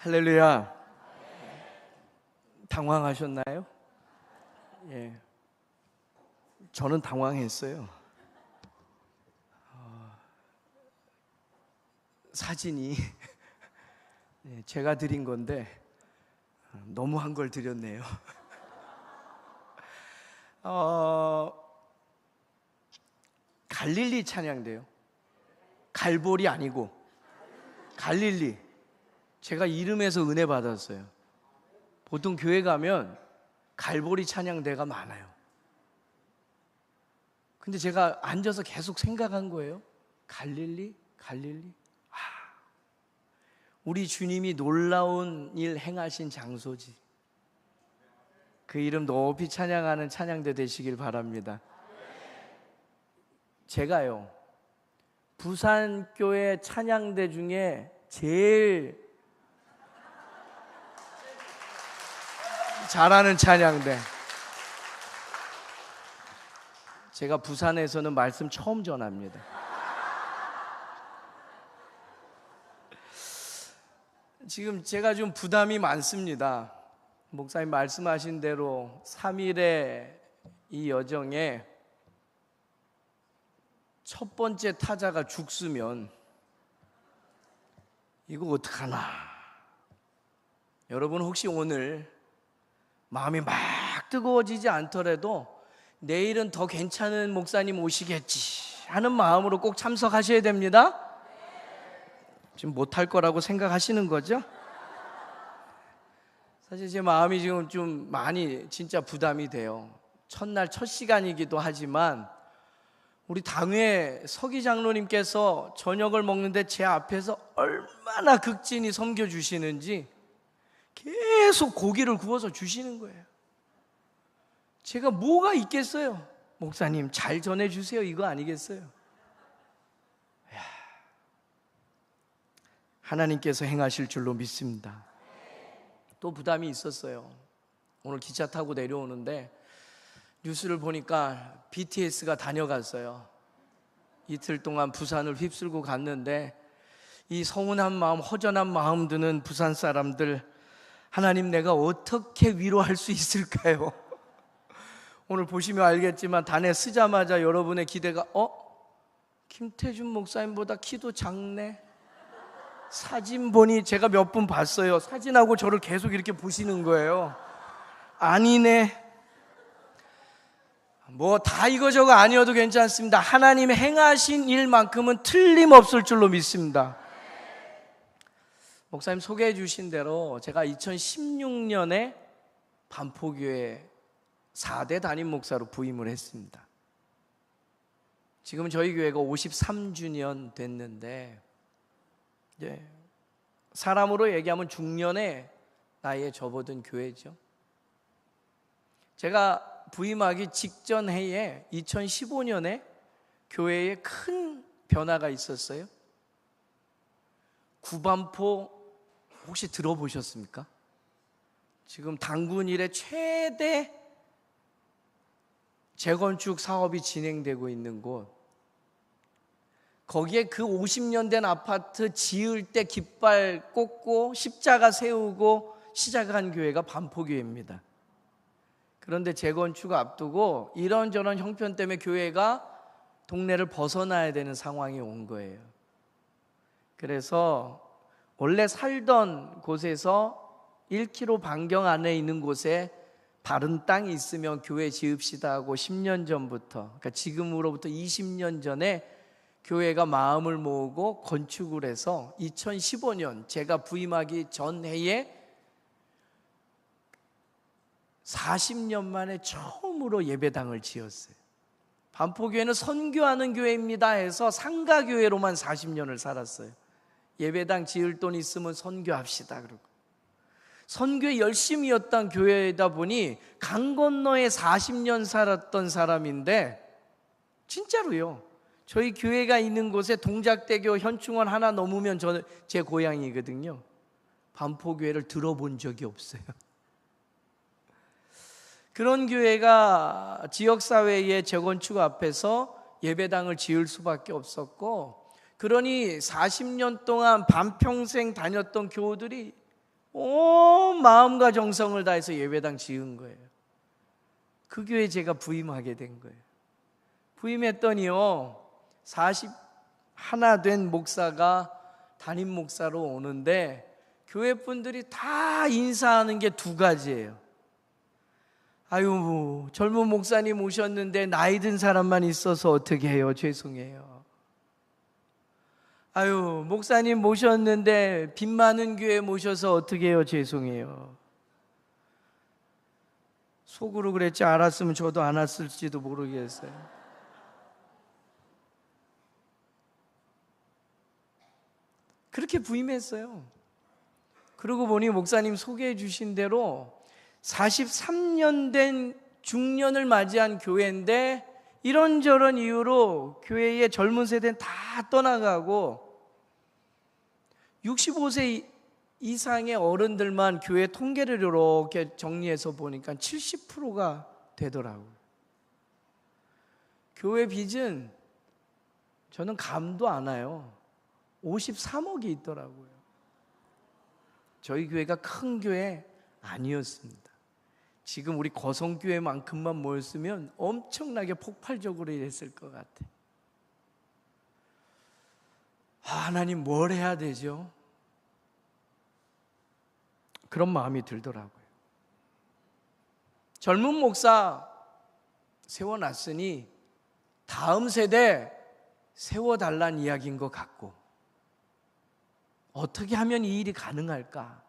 할렐루야. 당황하셨나요? 예. 저는 당황했어요. 사진이 제가 드린 건데 너무 한 걸 드렸네요. 갈릴리 찬양대요. 갈보리 아니고 갈릴리. 제가 이름에서 은혜 받았어요. 보통 교회 가면 갈보리 찬양대가 많아요. 근데 제가 앉아서 계속 생각한 거예요. 갈릴리? 우리 주님이 놀라운 일 행하신 장소지. 그 이름 높이 찬양하는 찬양대 되시길 바랍니다. 제가요, 부산교회 찬양대 중에 제일 잘하는 찬양대. 제가 부산에서는 말씀 처음 전합니다. 지금 제가 좀 부담이 많습니다. 목사님 말씀하신 대로 3일의 이 여정에 첫 번째 타자가 죽으면 이거 어떡하나. 여러분 혹시 오늘 마음이 막 뜨거워지지 않더라도 내일은 더 괜찮은 목사님 오시겠지 하는 마음으로 꼭 참석하셔야 됩니다. 지금 못할 거라고 생각하시는 거죠? 사실 제 마음이 지금 좀 많이 진짜 부담이 돼요. 첫날 첫 시간이기도 하지만 우리 당회 서기 장로님께서 저녁을 먹는데 제 앞에서 얼마나 극진히 섬겨주시는지 계속 고기를 구워서 주시는 거예요. 제가 뭐가 있겠어요? 목사님 잘 전해주세요 이거 아니겠어요? 하나님께서 행하실 줄로 믿습니다. 또 부담이 있었어요. 오늘 기차 타고 내려오는데 뉴스를 보니까 BTS가 다녀갔어요. 이틀 동안 부산을 휩쓸고 갔는데 이 서운한 마음, 허전한 마음 드는 부산 사람들, 하나님 내가 어떻게 위로할 수 있을까요? 오늘 보시면 알겠지만 단에 쓰자마자 여러분의 기대가 김태준 목사님보다 키도 작네. 사진 보니 제가 몇 분 봤어요. 사진하고 저를 계속 이렇게 보시는 거예요. 아니네. 뭐 다 이거저거 아니어도 괜찮습니다. 하나님 행하신 일만큼은 틀림없을 줄로 믿습니다. 목사님 소개해 주신 대로 제가 2016년에 반포교회 4대 담임 목사로 부임을 했습니다. 지금 저희 교회가 53주년 됐는데 사람으로 얘기하면 중년의 나이에 접어든 교회죠. 제가 부임하기 직전 해에 2015년에 교회에 큰 변화가 있었어요. 구반포 혹시 들어보셨습니까? 지금 단군 이래 최대 재건축 사업이 진행되고 있는 곳, 거기에 그 50년 된 아파트 지을 때 깃발 꽂고 십자가 세우고 시작한 교회가 반포교회입니다. 그런데 재건축 앞두고 이런저런 형편 때문에 교회가 동네를 벗어나야 되는 상황이 온 거예요. 그래서 원래 살던 곳에서 1km 반경 안에 있는 곳에 바른 땅이 있으면 교회 지읍시다 하고 10년 전부터, 그러니까 지금으로부터 20년 전에 교회가 마음을 모으고 건축을 해서 2015년 제가 부임하기 전 해에 40년 만에 처음으로 예배당을 지었어요. 반포교회는 선교하는 교회입니다 해서 상가교회로만 40년을 살았어요. 예배당 지을 돈 있으면 선교합시다 그러고. 선교에 열심이었던 교회이다 보니 강 건너에 40년 살았던 사람인데 진짜로요. 저희 교회가 있는 곳에 동작대교 현충원 하나 넘으면 제 고향이거든요. 반포교회를 들어본 적이 없어요. 그런 교회가 지역사회의 재건축 앞에서 예배당을 지을 수밖에 없었고, 그러니 40년 동안 반평생 다녔던 교우들이 온 마음과 정성을 다해서 예배당 지은 거예요. 그 교회에 제가 부임하게 된 거예요. 부임했더니요, 41 된 목사가 담임 목사로 오는데 교회 분들이 다 인사하는 게 두 가지예요. 아유, 젊은 목사님 오셨는데 나이 든 사람만 있어서 어떻게 해요? 죄송해요. 아유, 목사님 모셨는데 빚 많은 교회 모셔서 어떻게 해요? 죄송해요. 속으로 그랬지, 알았으면 저도 안 왔을지도 모르겠어요. 그렇게 부임했어요. 그러고 보니 목사님 소개해 주신 대로 43년 된 중년을 맞이한 교회인데 이런저런 이유로 교회의 젊은 세대는 다 떠나가고 65세 이상의 어른들만 교회 통계를 이렇게 정리해서 보니까 70%가 되더라고요. 교회 빚은 저는 감도 안 와요. 53억이 있더라고요. 저희 교회가 큰 교회 아니었습니다. 지금 우리 거성교회만큼만 모였으면 엄청나게 폭발적으로 일했을 것 같아요. 하나님 뭘 해야 되죠? 그런 마음이 들더라고요. 젊은 목사 세워놨으니 다음 세대 세워달라는 이야기인 것 같고, 어떻게 하면 이 일이 가능할까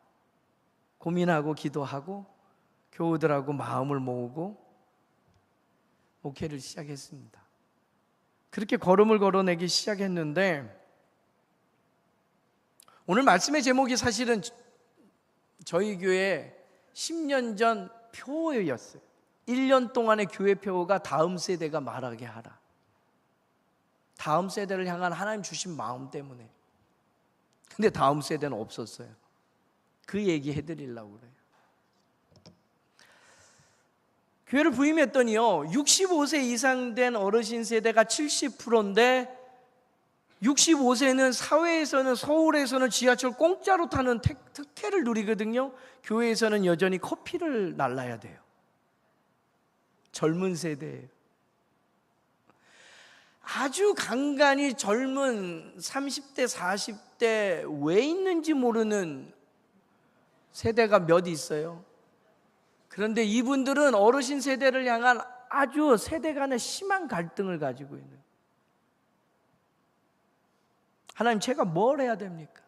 고민하고 기도하고 교우들하고 마음을 모으고 목회를 시작했습니다. 그렇게 걸음을 걸어내기 시작했는데, 오늘 말씀의 제목이 사실은 저희 교회 10년 전 표였어요. 1년 동안의 교회 표가 다음 세대가 말하게 하라. 다음 세대를 향한 하나님 주신 마음 때문에. 근데 다음 세대는 없었어요. 그 얘기 해드리려고 그래요. 교회를 부임했더니요, 65세 이상 된 어르신 세대가 70%인데 65세는 사회에서는, 서울에서는 지하철 공짜로 타는 특혜를 누리거든요. 교회에서는 여전히 커피를 날라야 돼요. 젊은 세대예요. 아주 간간히 젊은 30대, 40대 왜 있는지 모르는 세대가 몇 있어요. 그런데 이분들은 어르신 세대를 향한 아주 세대 간의 심한 갈등을 가지고 있는. 하나님, 제가 뭘 해야 됩니까?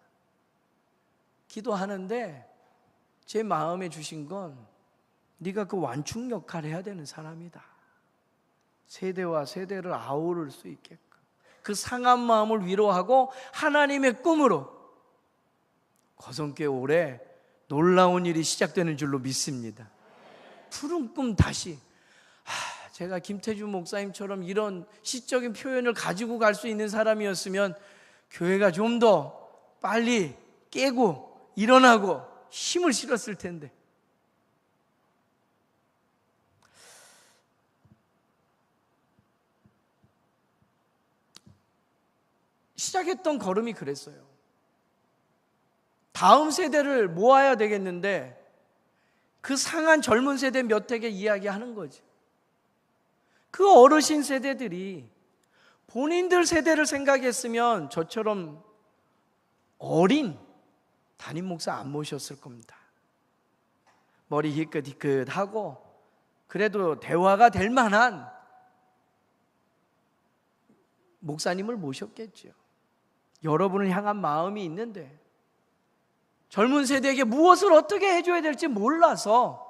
기도하는데 제 마음에 주신 건 네가 그 완충 역할을 해야 되는 사람이다. 세대와 세대를 아우를 수 있게끔 그 상한 마음을 위로하고 하나님의 꿈으로 거성교회 올해 놀라운 일이 시작되는 줄로 믿습니다. 푸른 꿈 다시. 제가 김태주 목사님처럼 이런 시적인 표현을 가지고 갈 수 있는 사람이었으면 교회가 좀 더 빨리 깨고 일어나고 힘을 실었을 텐데. 시작했던 걸음이 그랬어요. 다음 세대를 모아야 되겠는데 그 상한 젊은 세대 몇 에게 이야기하는 거지. 그 어르신 세대들이 본인들 세대를 생각했으면 저처럼 어린 담임 목사 안 모셨을 겁니다. 머리 희끗희끗하고 그래도 대화가 될 만한 목사님을 모셨겠죠. 여러분을 향한 마음이 있는데 젊은 세대에게 무엇을 어떻게 해줘야 될지 몰라서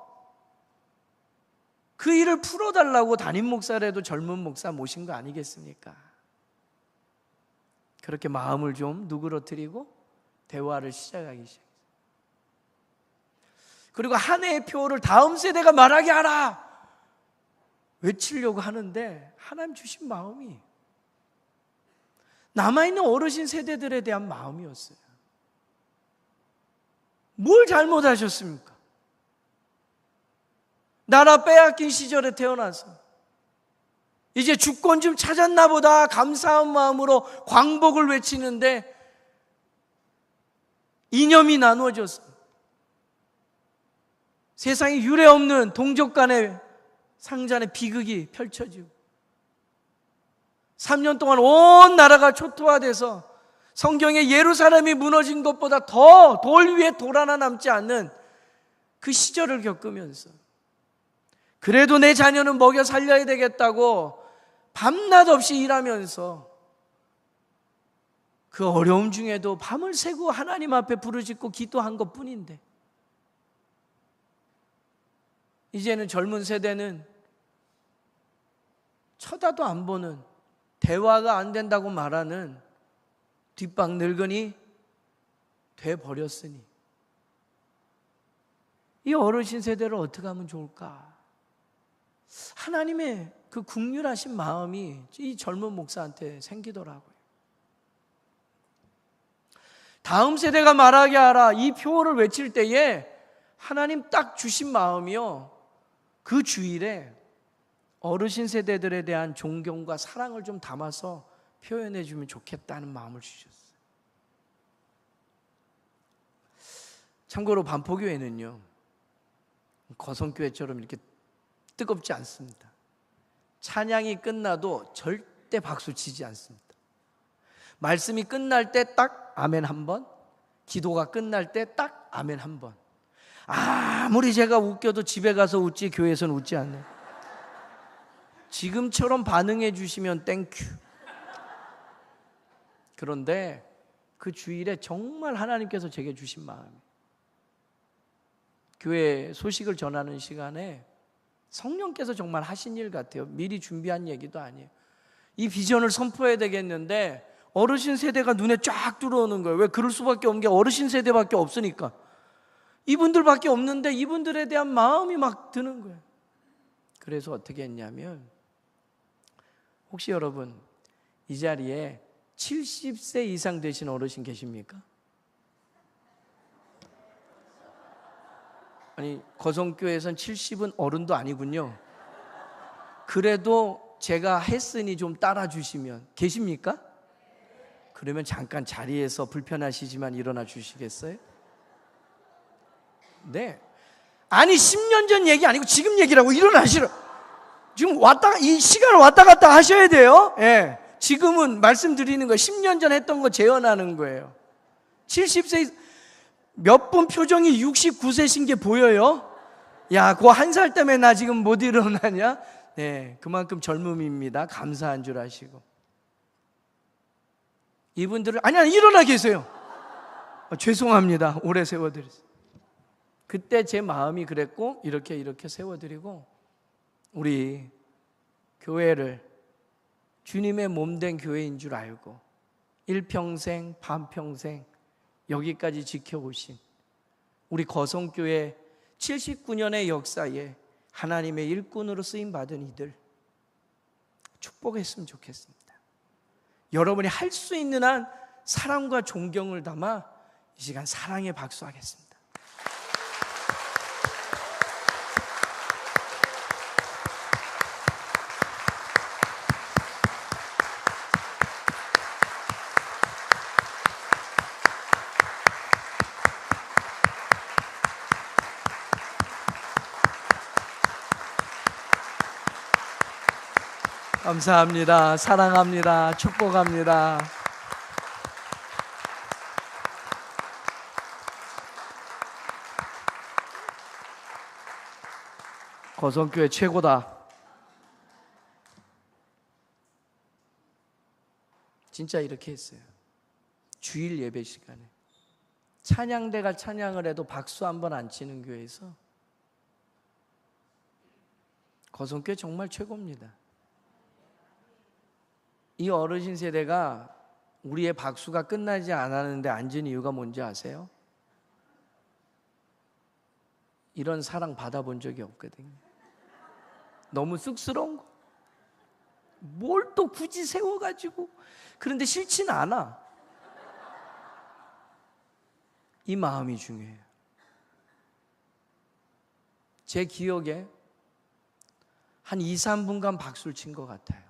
그 일을 풀어달라고 담임 목사라도 젊은 목사 모신 거 아니겠습니까? 그렇게 마음을 좀 누그러뜨리고 대화를 시작하기 시작했어요. 그리고 한 해의 표를 다음 세대가 말하게 하라 외치려고 하는데 하나님 주신 마음이 남아있는 어르신 세대들에 대한 마음이었어요. 뭘 잘못하셨습니까? 나라 빼앗긴 시절에 태어나서 이제 주권 좀 찾았나 보다 감사한 마음으로 광복을 외치는데 이념이 나누어졌어요. 세상에 유례 없는 동족 간의 상잔의 비극이 펼쳐지고 3년 동안 온 나라가 초토화돼서 성경에 예루살렘이 무너진 것보다 더 돌 위에 돌 하나 남지 않는 그 시절을 겪으면서 그래도 내 자녀는 먹여 살려야 되겠다고 밤낮 없이 일하면서 그 어려움 중에도 밤을 새고 하나님 앞에 부르짖고 기도한 것뿐인데 이제는 젊은 세대는 쳐다도 안 보는, 대화가 안 된다고 말하는 뒷방 늙은이 돼버렸으니 이 어르신 세대를 어떻게 하면 좋을까? 하나님의 그 긍휼하신 마음이 이 젊은 목사한테 생기더라고요. 다음 세대가 말하게 하라, 이 표어를 외칠 때에 하나님 딱 주신 마음이요, 그 주일에 어르신 세대들에 대한 존경과 사랑을 좀 담아서 표현해 주면 좋겠다는 마음을 주셨어요. 참고로 반포교회는요, 거성교회처럼 이렇게 뜨겁지 않습니다. 찬양이 끝나도 절대 박수 치지 않습니다. 말씀이 끝날 때 딱 아멘 한 번, 기도가 끝날 때 딱 아멘 한 번. 아무리 제가 웃겨도 집에 가서 웃지 교회에서는 웃지 않는, 지금처럼 반응해 주시면 땡큐. 그런데 그 주일에 정말 하나님께서 제게 주신 마음이, 교회 소식을 전하는 시간에 성령께서 정말 하신 일 같아요. 미리 준비한 얘기도 아니에요. 이 비전을 선포해야 되겠는데 어르신 세대가 눈에 쫙 들어오는 거예요. 왜 그럴 수밖에 없는 게 어르신 세대밖에 없으니까. 이분들밖에 없는데 이분들에 대한 마음이 막 드는 거예요. 그래서 어떻게 했냐면, 혹시 여러분 이 자리에 70세 이상 되신 어르신 계십니까? 아니, 거성교회에선 70은 어른도 아니군요. 그래도 제가 했으니 좀 따라주시면. 계십니까? 그러면 잠깐 자리에서 불편하시지만 일어나 주시겠어요? 네. 아니, 10년 전 얘기 아니고 지금 얘기라고. 일어나시라. 지금 이 시간을 왔다 갔다 하셔야 돼요. 예. 지금은 말씀드리는 거 10년 전 했던 거 재현하는 거예요. 70세 몇 분 표정이 69세신 게 보여요? 야, 그 한 살 때문에 나 지금 못 일어나냐? 네, 그만큼 젊음입니다. 감사한 줄 아시고. 이분들을 아니 일어나 계세요. 죄송합니다. 오래 세워드렸어요. 그때 제 마음이 그랬고 이렇게 세워드리고, 우리 교회를 주님의 몸된 교회인 줄 알고 일평생 반평생 여기까지 지켜오신 우리 거성교회 79년의 역사에 하나님의 일꾼으로 쓰임받은 이들 축복했으면 좋겠습니다. 여러분이 할 수 있는 한 사랑과 존경을 담아 이 시간 사랑의 박수하겠습니다. 감사합니다. 사랑합니다. 축복합니다. 거성교회 최고다. 진짜 이렇게 했어요. 주일 예배 시간에 찬양대가 찬양을 해도 박수 한 번 안 치는 교회에서 거성교회 정말 최고입니다. 이 어르신 세대가 우리의 박수가 끝나지 않았는데 앉은 이유가 뭔지 아세요? 이런 사랑 받아본 적이 없거든요. 너무 쑥스러운 거. 뭘 또 굳이 세워가지고. 그런데 싫지는 않아. 이 마음이 중요해요. 제 기억에 한 2, 3분간 박수를 친 것 같아요.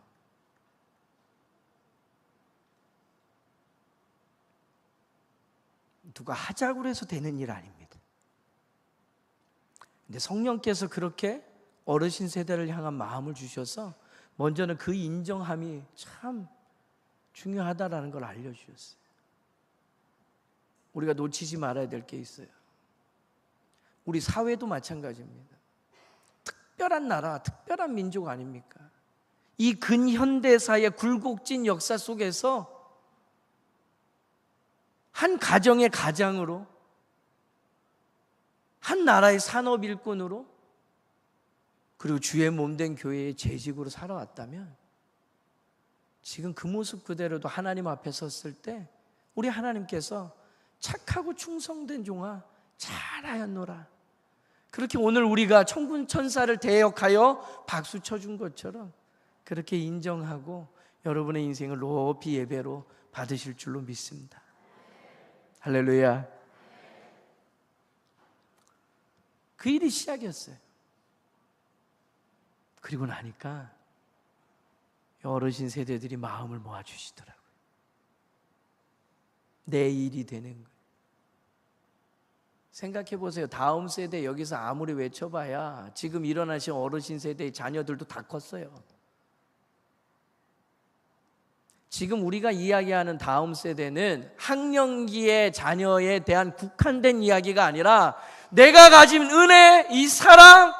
누가 하자고 해서 되는 일 아닙니다. 근데 성령께서 그렇게 어르신 세대를 향한 마음을 주셔서 먼저는 그 인정함이 참 중요하다라는 걸 알려주셨어요. 우리가 놓치지 말아야 될 게 있어요. 우리 사회도 마찬가지입니다. 특별한 나라, 특별한 민족 아닙니까? 이 근현대사의 굴곡진 역사 속에서 한 가정의 가장으로, 한 나라의 산업 일꾼으로, 그리고 주의 몸된 교회의 재직으로 살아왔다면 지금 그 모습 그대로도 하나님 앞에 섰을 때 우리 하나님께서 착하고 충성된 종아 잘하였노라, 그렇게 오늘 우리가 천군 천사를 대역하여 박수 쳐준 것처럼 그렇게 인정하고 여러분의 인생을 높이 예배로 받으실 줄로 믿습니다. 할렐루야. 그 일이 시작이었어요. 그리고 나니까 어르신 세대들이 마음을 모아주시더라고요. 내 일이 되는 거예요. 생각해 보세요. 다음 세대 여기서 아무리 외쳐봐야 지금 일어나신 어르신 세대의 자녀들도 다 컸어요. 지금 우리가 이야기하는 다음 세대는 학령기의 자녀에 대한 국한된 이야기가 아니라 내가 가진 은혜, 이 사랑,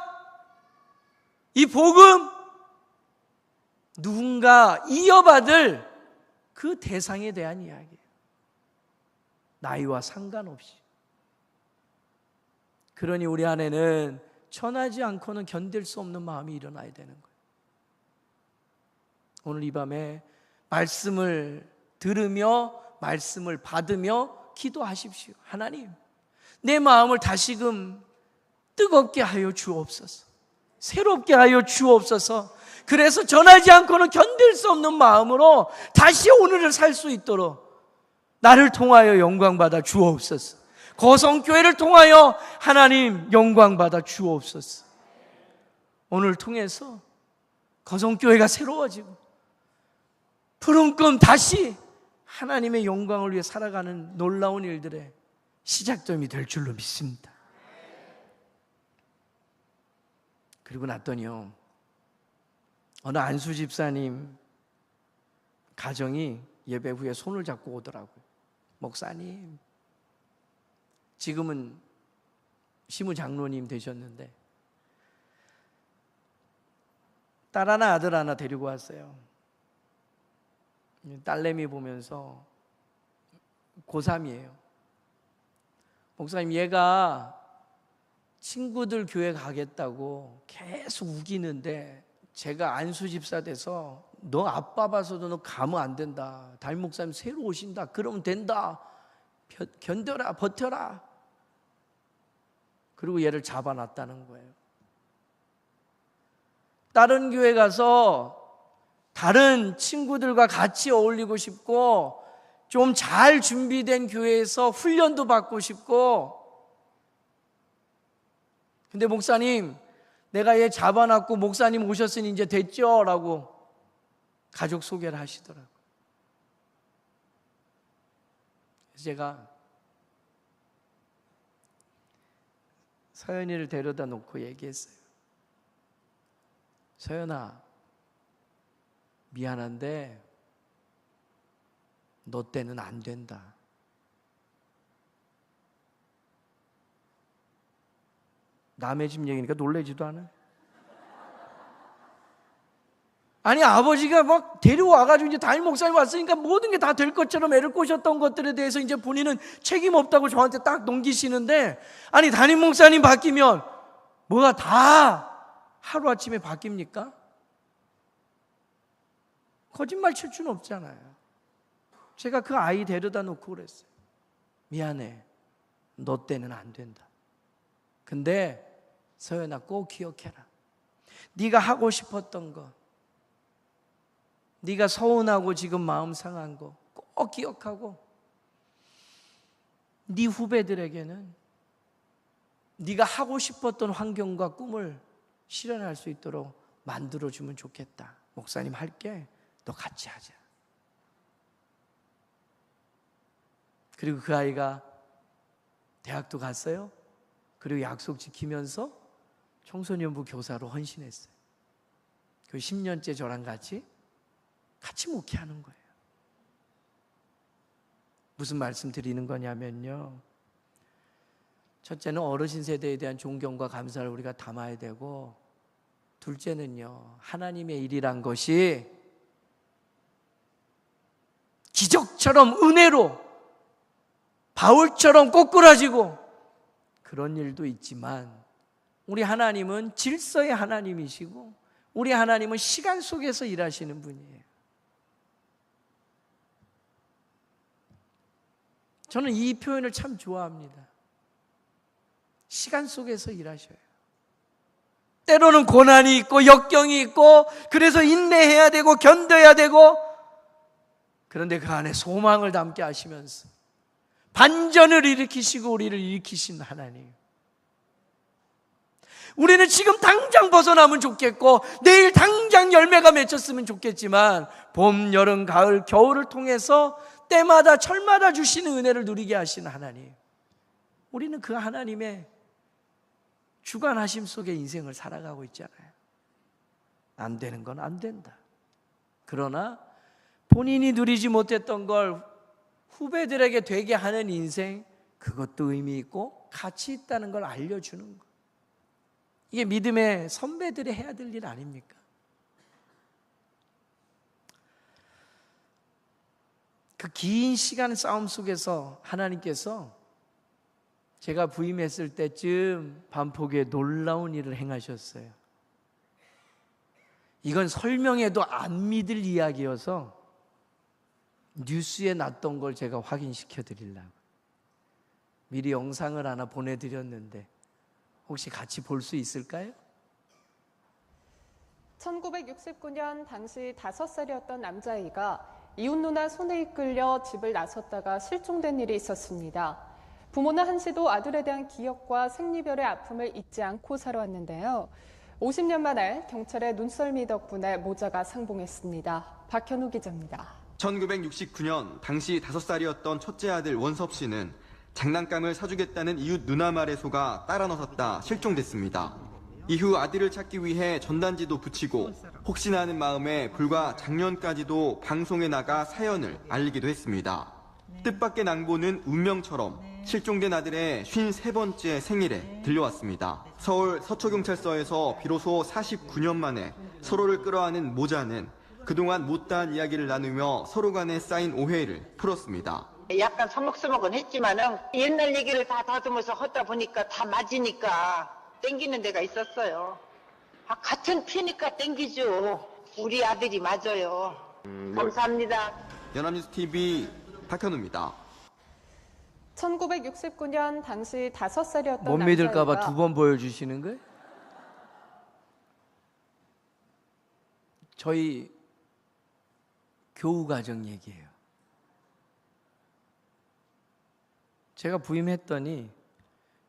이 복음, 누군가 이어받을 그 대상에 대한 이야기예요. 나이와 상관없이. 그러니 우리 안에는 천하지 않고는 견딜 수 없는 마음이 일어나야 되는 거예요. 오늘 이 밤에 말씀을 들으며 말씀을 받으며 기도하십시오. 하나님, 내 마음을 다시금 뜨겁게 하여 주옵소서. 새롭게 하여 주옵소서. 그래서 전하지 않고는 견딜 수 없는 마음으로 다시 오늘을 살 수 있도록 나를 통하여 영광받아 주옵소서. 거성교회를 통하여 하나님 영광받아 주옵소서. 오늘 통해서 거성교회가 새로워지고 푸른 꿈 다시 하나님의 영광을 위해 살아가는 놀라운 일들의 시작점이 될 줄로 믿습니다. 그리고 났더니요, 어느 안수 집사님 가정이 예배 후에 손을 잡고 오더라고요. 목사님, 지금은 시무장로님 되셨는데 딸 하나 아들 하나 데리고 왔어요. 딸내미 보면서 고3이에요. 목사님, 얘가 친구들 교회 가겠다고 계속 우기는데 제가 안수집사 돼서 너 아빠 봐서도 너 가면 안 된다. 담임 목사님 새로 오신다. 그러면 된다. 견뎌라, 버텨라. 그리고 얘를 잡아놨다는 거예요. 다른 교회 가서 다른 친구들과 같이 어울리고 싶고 좀 잘 준비된 교회에서 훈련도 받고 싶고, 근데 목사님, 내가 얘 잡아놨고 목사님 오셨으니 이제 됐죠? 라고 가족 소개를 하시더라고요. 그래서 제가 서연이를 데려다 놓고 얘기했어요. 서연아, 미안한데 너 때는 안 된다. 남의 집 얘기니까 놀라지도 않아요. 아니, 아버지가 막 데려와가지고 이제 담임 목사님 왔으니까 모든 게 다 될 것처럼 애를 꼬셨던 것들에 대해서 이제 본인은 책임 없다고 저한테 딱 넘기시는데, 아니, 담임 목사님 바뀌면 뭐가 다 하루아침에 바뀝니까? 거짓말 칠 수는 없잖아요. 제가 그 아이 데려다 놓고 그랬어요. 미안해, 너 때는 안 된다. 근데 서연아, 꼭 기억해라. 네가 하고 싶었던 거, 네가 서운하고 지금 마음 상한 거 꼭 기억하고, 네 후배들에게는 네가 하고 싶었던 환경과 꿈을 실현할 수 있도록 만들어주면 좋겠다. 목사님 할게, 너 같이 하자. 그리고 그 아이가 대학도 갔어요. 그리고 약속 지키면서 청소년부 교사로 헌신했어요. 그 10년째 저랑 같이 목회하는 거예요. 무슨 말씀 드리는 거냐면요, 첫째는 어르신 세대에 대한 존경과 감사를 우리가 담아야 되고, 둘째는요, 하나님의 일이란 것이 기적처럼 은혜로 바울처럼 꼬꾸라지고 그런 일도 있지만, 우리 하나님은 질서의 하나님이시고 우리 하나님은 시간 속에서 일하시는 분이에요. 저는 이 표현을 참 좋아합니다. 시간 속에서 일하셔요. 때로는 고난이 있고 역경이 있고, 그래서 인내해야 되고 견뎌야 되고, 그런데 그 안에 소망을 담게 하시면서 반전을 일으키시고 우리를 일으키신 하나님. 우리는 지금 당장 벗어나면 좋겠고 내일 당장 열매가 맺혔으면 좋겠지만, 봄, 여름, 가을, 겨울을 통해서 때마다 철마다 주시는 은혜를 누리게 하시는 하나님, 우리는 그 하나님의 주관하심 속에 인생을 살아가고 있잖아요. 안 되는 건 안 된다. 그러나 본인이 누리지 못했던 걸 후배들에게 되게 하는 인생, 그것도 의미 있고 가치 있다는 걸 알려주는 것, 이게 믿음의 선배들이 해야 될 일 아닙니까? 그 긴 시간 싸움 속에서 하나님께서 제가 부임했을 때쯤 반포교에 놀라운 일을 행하셨어요. 이건 설명해도 안 믿을 이야기여서 뉴스에 났던 걸 제가 확인시켜 드리려고 미리 영상을 하나 보내드렸는데, 혹시 같이 볼 수 있을까요? 1969년 당시 5살이었던 남자아이가 이웃 누나 손에 이끌려 집을 나섰다가 실종된 일이 있었습니다. 부모는 한시도 아들에 대한 기억과 생리별의 아픔을 잊지 않고 살아왔는데요. 50년 만에 경찰의 눈썰미 덕분에 모자가 상봉했습니다. 박현우 기자입니다. 1969년 당시 5살이었던 첫째 아들 원섭 씨는 장난감을 사주겠다는 이웃 누나 말에 속아 따라 나섰다 실종됐습니다. 이후 아들을 찾기 위해 전단지도 붙이고 혹시나 하는 마음에 불과 작년까지도 방송에 나가 사연을 알리기도 했습니다. 뜻밖의 낭보는 운명처럼 실종된 아들의 53번째 생일에 들려왔습니다. 서울 서초경찰서에서 비로소 49년 만에 서로를 끌어안은 모자는 그동안 못다한 이야기를 나누며 서로 간에 쌓인 오해를 풀었습니다. 약간 서먹서먹은 했지만은 옛날 얘기를 다 다듬어서 하다 보니까 다 맞으니까 땡기는 데가 있었어요. 같은 피니까 땡기죠. 우리 아들이 맞아요. 감사합니다. 연합뉴스 TV 박현우입니다. 1969년 당시 5살이었던 못 믿을까 봐 2번 보여주시는 거예요? 저희 교우가정 얘기예요. 제가 부임했더니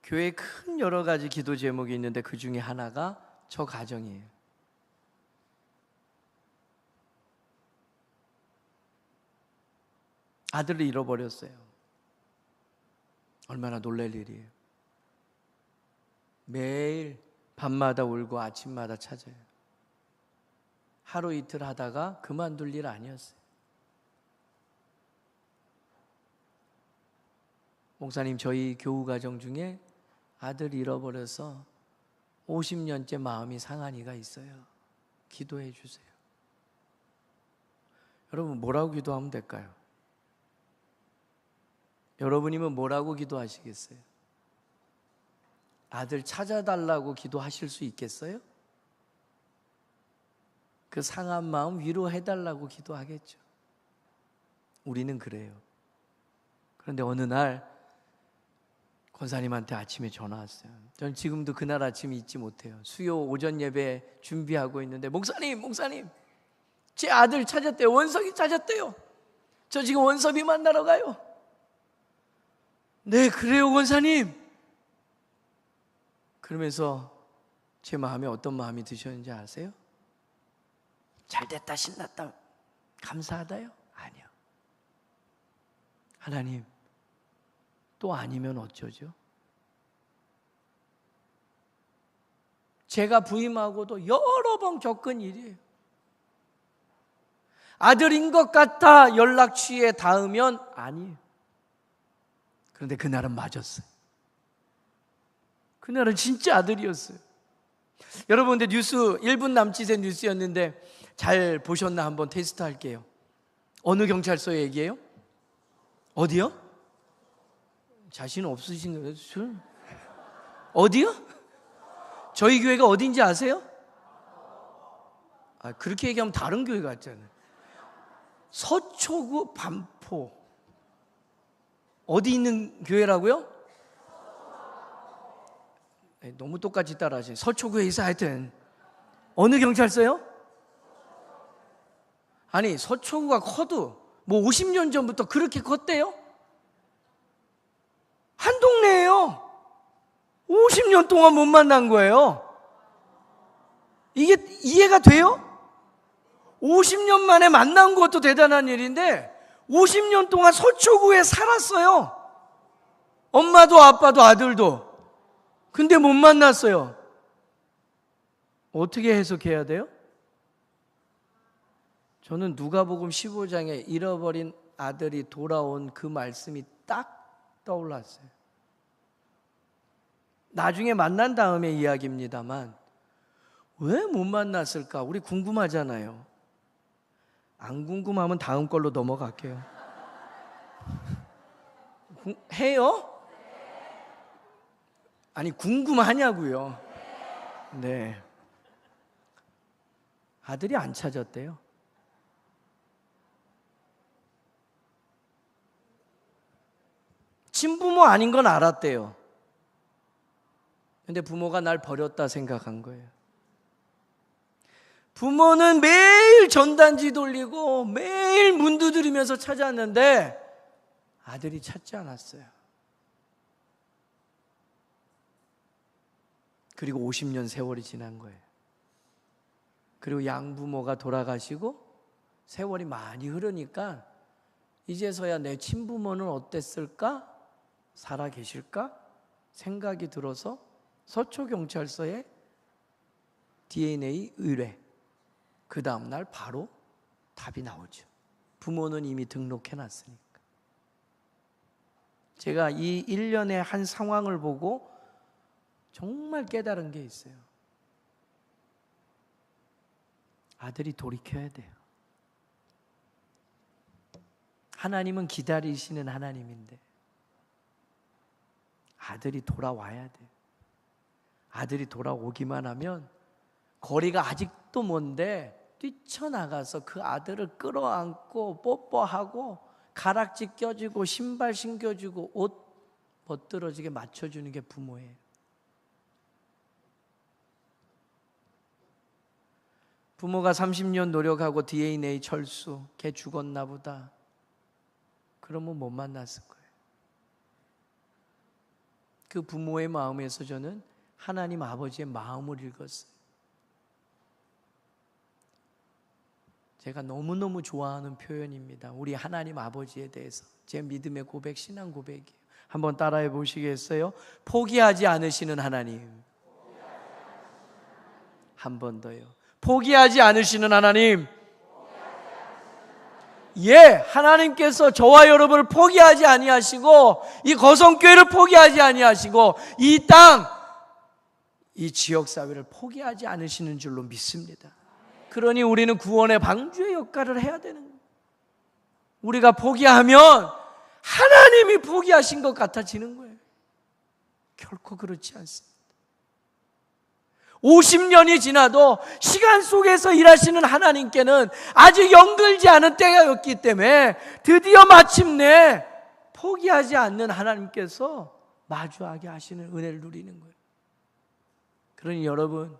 교회에 큰 여러 가지 기도 제목이 있는데 그 중에 하나가 저 가정이에요. 아들을 잃어버렸어요. 얼마나 놀랄 일이에요. 매일 밤마다 울고 아침마다 찾아요. 하루 이틀 하다가 그만둘 일 아니었어요. 목사님, 저희 교우 가정 중에 아들 잃어버려서 50년째 마음이 상한 이가 있어요. 기도해 주세요. 여러분, 뭐라고 기도하면 될까요? 여러분이면 뭐라고 기도하시겠어요? 아들 찾아달라고 기도하실 수 있겠어요? 그 상한 마음 위로해달라고 기도하겠죠. 우리는 그래요. 그런데 어느 날 권사님한테 아침에 전화 왔어요. 저는 지금도 그날 아침 잊지 못해요. 수요 오전 예배 준비하고 있는데, 목사님 제 아들 찾았대요. 원석이 찾았대요. 저 지금 원섭이 만나러 가요. 네, 그래요 권사님. 그러면서 제 마음에 어떤 마음이 드셨는지 아세요? 잘됐다, 신났다, 감사하다요? 아니요. 하나님, 또 아니면 어쩌죠? 제가 부임하고도 여러 번 겪은 일이에요. 아들인 것 같아 연락 취해 닿으면 아니에요. 그런데 그날은 맞았어요. 그날은 진짜 아들이었어요. 여러분, 근데 뉴스 1분 남짓의 뉴스였는데 잘 보셨나 한번 테스트 할게요. 어느 경찰서 얘기예요? 어디요? 자신 없으신 거예요? 어디요? 저희 교회가 어딘지 아세요? 그렇게 얘기하면 다른 교회 같잖아요. 서초구 반포. 어디 있는 교회라고요? 너무 똑같이 따라하시네. 서초구에 있어. 하여튼 어느 경찰서요? 아니, 서초구가 커도 뭐 50년 전부터 그렇게 컸대요? 한 동네예요. 50년 동안 못 만난 거예요. 이게 이해가 돼요? 50년 만에 만난 것도 대단한 일인데 50년 동안 서초구에 살았어요. 엄마도 아빠도 아들도. 근데 못 만났어요. 어떻게 해석해야 돼요? 저는 누가복음 15장에 잃어버린 아들이 돌아온 그 말씀이 딱 떠올랐어요. 나중에 만난 다음에 이야기입니다만 왜 못 만났을까? 우리 궁금하잖아요. 안 궁금하면 다음 걸로 넘어갈게요. 해요? 아니, 궁금하냐고요. 네. 아들이 안 찾았대요. 친부모 아닌 건 알았대요. 근데 부모가 날 버렸다 생각한 거예요. 부모는 매일 전단지 돌리고 매일 문 두드리면서 찾았는데 아들이 찾지 않았어요. 그리고 50년 세월이 지난 거예요. 그리고 양부모가 돌아가시고 세월이 많이 흐르니까 이제서야 내 친부모는 어땠을까? 살아 계실까? 생각이 들어서 서초경찰서에 DNA 의뢰. 그 다음날 바로 답이 나오죠. 부모는 이미 등록해놨으니까. 제가 이 일련의 한 상황을 보고 정말 깨달은 게 있어요. 아들이 돌이켜야 돼요. 하나님은 기다리시는 하나님인데 아들이 돌아와야 돼요. 아들이 돌아오기만 하면 거리가 아직도 먼데 뛰쳐나가서 그 아들을 끌어안고 뽀뽀하고 가락지 껴주고 신발 신겨주고 옷 멋들어지게 맞춰주는 게 부모예요. 부모가 30년 노력하고 DNA 철수, 걔 죽었나 보다. 그러면 못 만났을 거예요. 그 부모의 마음에서 저는 하나님 아버지의 마음을 읽었어요. 제가 너무너무 좋아하는 표현입니다. 우리 하나님 아버지에 대해서. 제 믿음의 고백, 신앙 고백이에요. 한번 따라해 보시겠어요? 포기하지 않으시는 하나님. 한 번 더요. 포기하지 않으시는 하나님. 예, 하나님께서 저와 여러분을 포기하지 아니하시고 이 거성교회를 포기하지 아니하시고 이 땅, 이 지역사회를 포기하지 않으시는 줄로 믿습니다. 그러니 우리는 구원의 방주의 역할을 해야 되는 거예요. 우리가 포기하면 하나님이 포기하신 것 같아지는 거예요. 결코 그렇지 않습니다. 50년이 지나도 시간 속에서 일하시는 하나님께는 아직 영들지 않은 때였기 때문에 드디어 마침내 포기하지 않는 하나님께서 마주하게 하시는 은혜를 누리는 거예요. 그러니 여러분,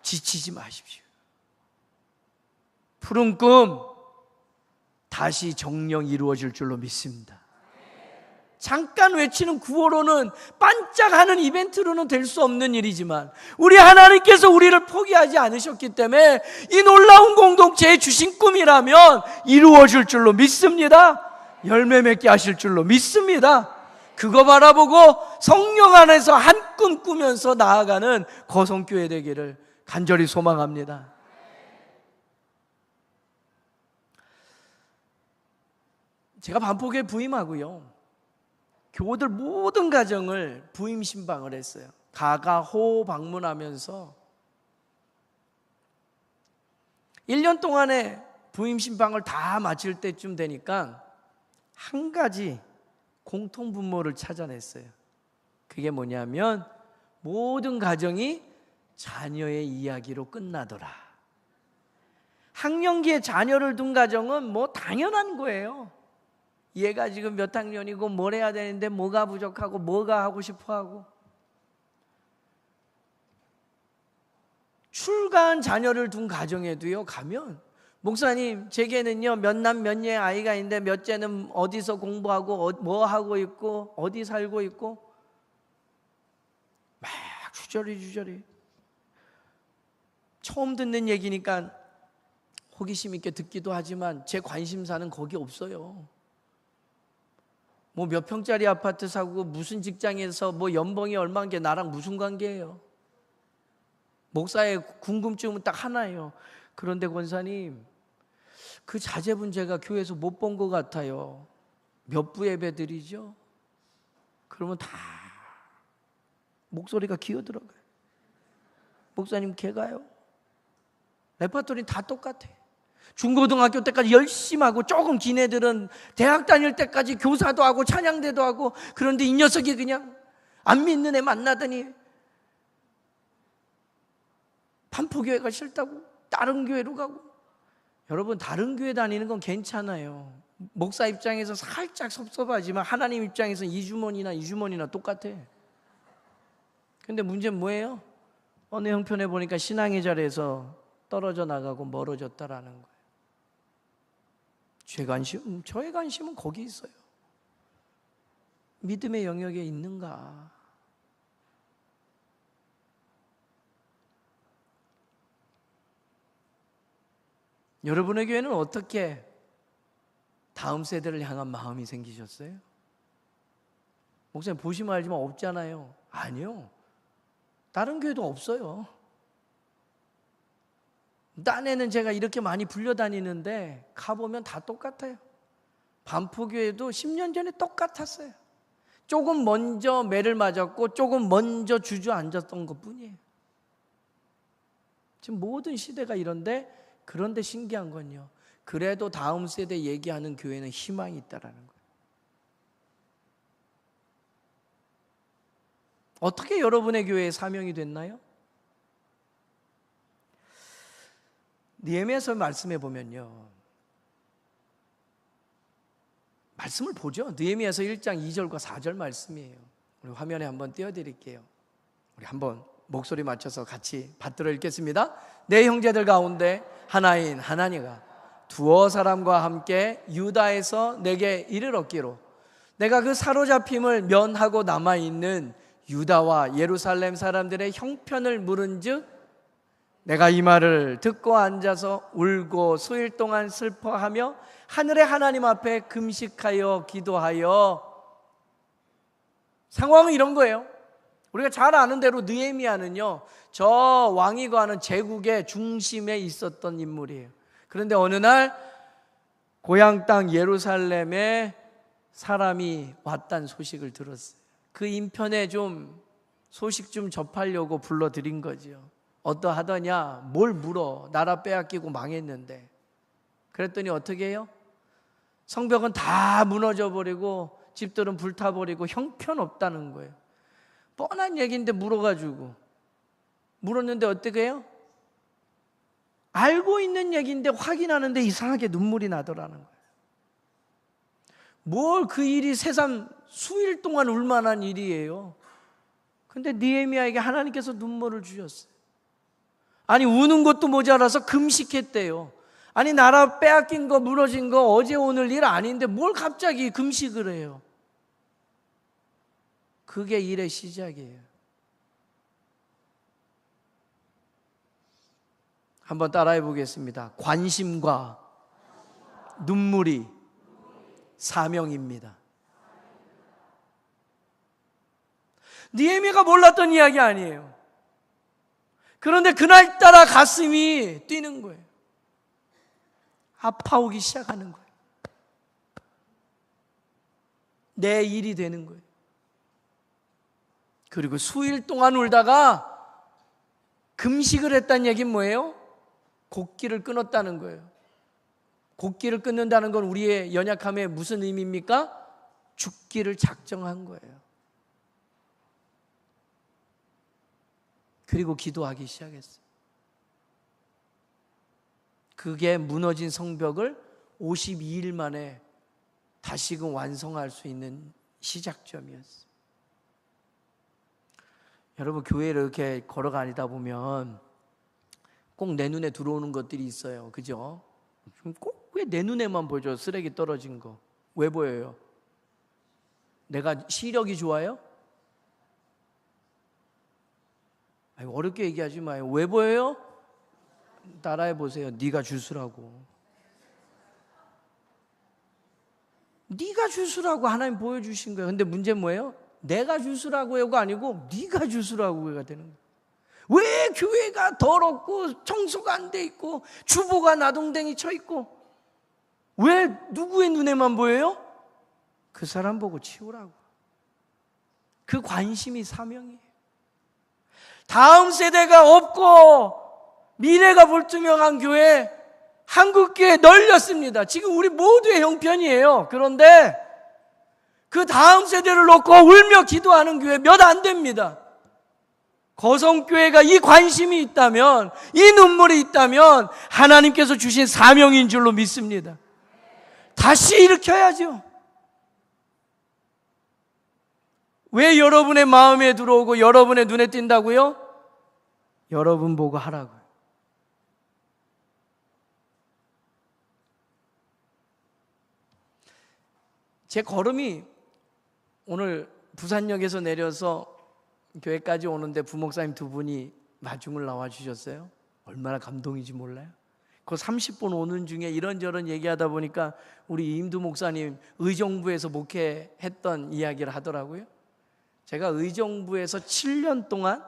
지치지 마십시오. 푸른 꿈 다시 정령 이루어질 줄로 믿습니다. 잠깐 외치는 구호로는 반짝하는 이벤트로는 될 수 없는 일이지만 우리 하나님께서 우리를 포기하지 않으셨기 때문에 이 놀라운 공동체에 주신 꿈이라면 이루어질 줄로 믿습니다. 열매 맺게 하실 줄로 믿습니다. 그거 바라보고 성령 안에서 한 꿈 꾸면서 나아가는 거성교회 되기를 간절히 소망합니다. 제가 반포교회 부임하고요, 교우들 모든 가정을 부임 신방을 했어요. 가가호 방문하면서 1년 동안에 부임 신방을 다 마칠 때쯤 되니까 한 가지 공통 분모를 찾아냈어요. 그게 뭐냐면 모든 가정이 자녀의 이야기로 끝나더라. 학령기에 자녀를 둔 가정은 뭐 당연한 거예요. 얘가 지금 몇 학년이고 뭘 해야 되는데 뭐가 부족하고 뭐가 하고 싶어 하고. 출가한 자녀를 둔 가정에도요, 가면 목사님 제게는요 몇남 몇녀의 아이가 있는데 몇째는 어디서 공부하고 뭐 하고 있고 어디 살고 있고 막 주저리 처음 듣는 얘기니까 호기심 있게 듣기도 하지만 제 관심사는 거기 없어요. 뭐 몇 평짜리 아파트 사고 무슨 직장에서 뭐 연봉이 얼마인 게 나랑 무슨 관계예요? 목사의 궁금증은 딱 하나예요. 그런데 권사님, 그 자제분 제가 교회에서 못 본 것 같아요. 몇 부 예배 드리죠? 그러면 다 목소리가 기어들어가요. 목사님 걔가요? 레파토리는 다 똑같아. 중고등학교 때까지 열심히 하고 조금 긴 애들은 대학 다닐 때까지 교사도 하고 찬양대도 하고, 그런데 이 녀석이 그냥 안 믿는 애 만나더니 반포교회가 싫다고 다른 교회로 가고. 여러분, 다른 교회 다니는 건 괜찮아요. 목사 입장에서 살짝 섭섭하지만 하나님 입장에서 이주머니나 똑같아. 근데 문제는 뭐예요? 어느 형편에 보니까 신앙의 자리에서 떨어져 나가고 멀어졌다라는 거예요. 저의 관심은 거기 있어요. 믿음의 영역에 있는가? 여러분의 교회는 어떻게 다음 세대를 향한 마음이 생기셨어요? 목사님 보시면 알지만 없잖아요. 아니요. 다른 교회도 없어요. 딴 애는 제가 이렇게 많이 불려다니는데 가보면 다 똑같아요. 반포교회도 10년 전에 똑같았어요. 조금 먼저 매를 맞았고 조금 먼저 주저앉았던 것뿐이에요. 지금 모든 시대가 이런데, 그런데 신기한 건요, 그래도 다음 세대 얘기하는 교회는 희망이 있다라는 거예요. 어떻게 여러분의 교회에 사명이 됐나요? 느헤미야서 말씀해 보면요, 말씀을 보죠. 느헤미야서 1장 2절과 4절 말씀이에요. 우리 화면에 한번 띄워드릴게요. 우리 한번 목소리 맞춰서 같이 받들어 읽겠습니다. 내 형제들 가운데 하나인 하나니가 두어 사람과 함께 유다에서 내게 이를 얻기로 내가 그 사로잡힘을 면하고 남아있는 유다와 예루살렘 사람들의 형편을 물은즉 내가 이 말을 듣고 앉아서 울고 수일 동안 슬퍼하며 하늘의 하나님 앞에 금식하여 기도하여. 상황은 이런 거예요. 우리가 잘 아는 대로 느헤미야는요, 저 왕이 거하는 제국의 중심에 있었던 인물이에요. 그런데 어느 날 고향 땅 예루살렘에 사람이 왔다는 소식을 들었어요. 그 인편에 좀 소식 좀 접하려고 불러드린 거죠. 어떠하더냐? 뭘 물어? 나라 빼앗기고 망했는데. 그랬더니 어떻게 해요? 성벽은 다 무너져 버리고 집들은 불타버리고 형편없다는 거예요. 뻔한 얘기인데 물었는데 어떻게 해요? 알고 있는 얘기인데 확인하는데 이상하게 눈물이 나더라는 거예요. 뭘 그 일이 새삼 수일 동안 울만한 일이에요. 근데 느헤미야에게 하나님께서 눈물을 주셨어요. 아니, 우는 것도 모자라서 금식했대요. 아니, 나라 빼앗긴 거 무너진 거 어제 오늘 일 아닌데 뭘 갑자기 금식을 해요? 그게 일의 시작이에요. 한번 따라해 보겠습니다. 관심과 눈물이 사명입니다. 느헤미야가 몰랐던 이야기 아니에요. 그런데 그날따라 가슴이 뛰는 거예요. 아파오기 시작하는 거예요. 내 일이 되는 거예요. 그리고 수일 동안 울다가 금식을 했다는 얘기는 뭐예요? 곡기를 끊었다는 거예요. 곡기를 끊는다는 건 우리의 연약함에 무슨 의미입니까? 죽기를 작정한 거예요. 그리고 기도하기 시작했어요. 그게 무너진 성벽을 52일 만에 다시금 완성할 수 있는 시작점이었어요. 여러분, 교회를 이렇게 걸어가니다 보면 꼭 내 눈에 들어오는 것들이 있어요. 그죠? 꼭 왜 내 눈에만 보여줘? 쓰레기 떨어진 거. 왜 보여요? 내가 시력이 좋아요? 어렵게 얘기하지 마요. 왜 보여요? 따라해 보세요. 네가 주스라고. 네가 주스라고 하나님 보여주신 거예요. 근데 문제는 뭐예요? 내가 주스라고가 아니고 네가 주스라고가 되는 거예요. 왜 교회가 더럽고 청소가 안 돼 있고 주보가 나동댕이 쳐 있고 왜 누구의 눈에만 보여요? 그 사람 보고 치우라고. 그 관심이 사명이에요. 다음 세대가 없고 미래가 불투명한 교회, 한국교회 널렸습니다. 지금 우리 모두의 형편이에요. 그런데 그 다음 세대를 놓고 울며 기도하는 교회 몇 안 됩니다. 거성교회가 이 관심이 있다면, 이 눈물이 있다면 하나님께서 주신 사명인 줄로 믿습니다. 다시 일으켜야죠. 왜 여러분의 마음에 들어오고 여러분의 눈에 띈다고요? 여러분 보고 하라고요. 제 걸음이 오늘 부산역에서 내려서 교회까지 오는데 부목사님 두 분이 마중을 나와주셨어요. 얼마나 감동인지 몰라요. 그 30분 오는 중에 이런저런 얘기하다 보니까 우리 임두 목사님 의정부에서 목회했던 이야기를 하더라고요. 제가 의정부에서 7년 동안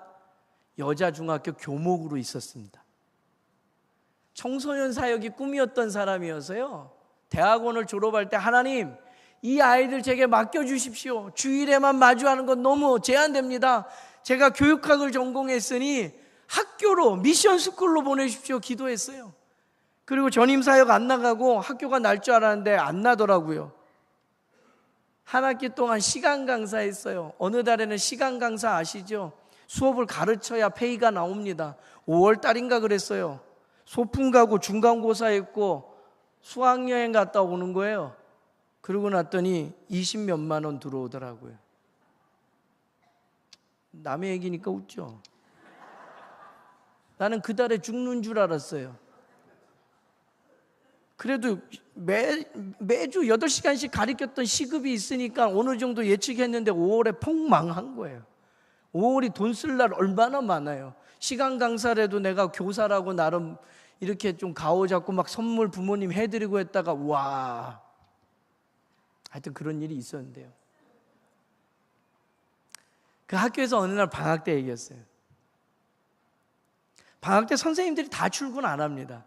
여자중학교 교목으로 있었습니다. 청소년 사역이 꿈이었던 사람이어서요, 대학원을 졸업할 때 하나님, 이 아이들 제게 맡겨주십시오. 주일에만 마주하는 건 너무 제한됩니다. 제가 교육학을 전공했으니 학교로, 미션 스쿨로 보내십시오. 기도했어요. 그리고 전임사역 안 나가고 학교가 날 줄 알았는데 안 나더라고요. 한 학기 동안 시간 강사했어요. 어느 달에는 시간 강사 아시죠? 수업을 가르쳐야 페이가 나옵니다. 5월 달인가 그랬어요. 소풍 가고 중간고사 했고 수학여행 갔다 오는 거예요. 그러고 났더니 20몇만 원 들어오더라고요. 남의 얘기니까 웃죠. 나는 그 달에 죽는 줄 알았어요. 그래도 매주 8시간씩 가르쳤던 시급이 있으니까 어느 정도 예측했는데 5월에 폭망한 거예요. 5월이 돈 쓸 날 얼마나 많아요. 시간 강사라도 내가 교사라고 나름 이렇게 좀 가오잡고 막 선물 부모님 해드리고 했다가 와, 하여튼 그런 일이 있었는데요. 그 학교에서 어느 날 방학 때 얘기했어요. 방학 때 선생님들이 다 출근 안 합니다.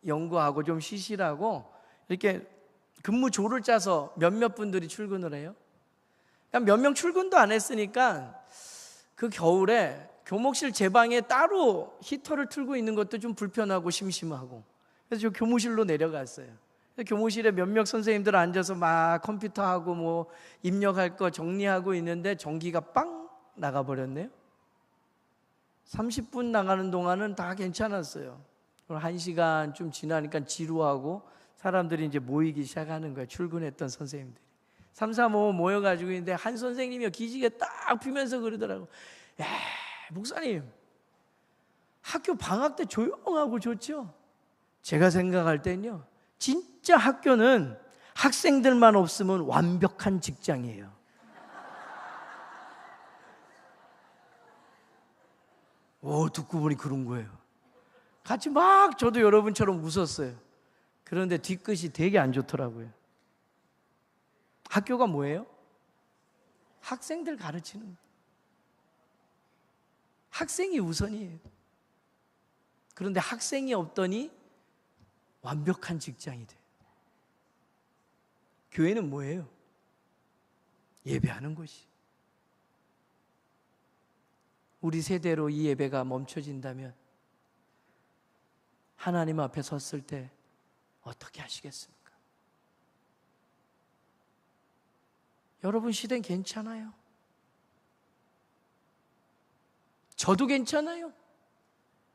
연구하고 좀 쉬시라고 이렇게 근무조를 짜서 몇몇 분들이 출근을 해요. 몇 명 출근도 안 했으니까 그 겨울에 교목실 제 방에 따로 히터를 틀고 있는 것도 좀 불편하고 심심하고, 그래서 저 교무실로 내려갔어요. 교무실에 몇몇 선생님들 앉아서 막 컴퓨터하고 뭐 입력할 거 정리하고 있는데 전기가 빵 나가버렸네요. 30분 나가는 동안은 다 괜찮았어요. 1시간 좀 지나니까 지루하고 사람들이 이제 모이기 시작하는 거예요. 출근했던 선생님들이 3, 4, 5 모여가지고 있는데 한 선생님이 기지개 딱 피면서 그러더라고. 야, 목사님, 학교 방학 때 조용하고 좋죠? 제가 생각할 때는요, 진짜 학교는 학생들만 없으면 완벽한 직장이에요. 듣고 보니 그런 거예요. 같이 막 저도 여러분처럼 웃었어요. 그런데 뒤끝이 되게 안 좋더라고요. 학교가 뭐예요? 학생들 가르치는 거예요. 학생이 우선이에요. 그런데 학생이 없더니 완벽한 직장이 돼. 교회는 뭐예요? 예배하는 곳이. 우리 세대로 이 예배가 멈춰진다면 하나님 앞에 섰을 때 어떻게 하시겠습니까? 여러분 시대는 괜찮아요. 저도 괜찮아요.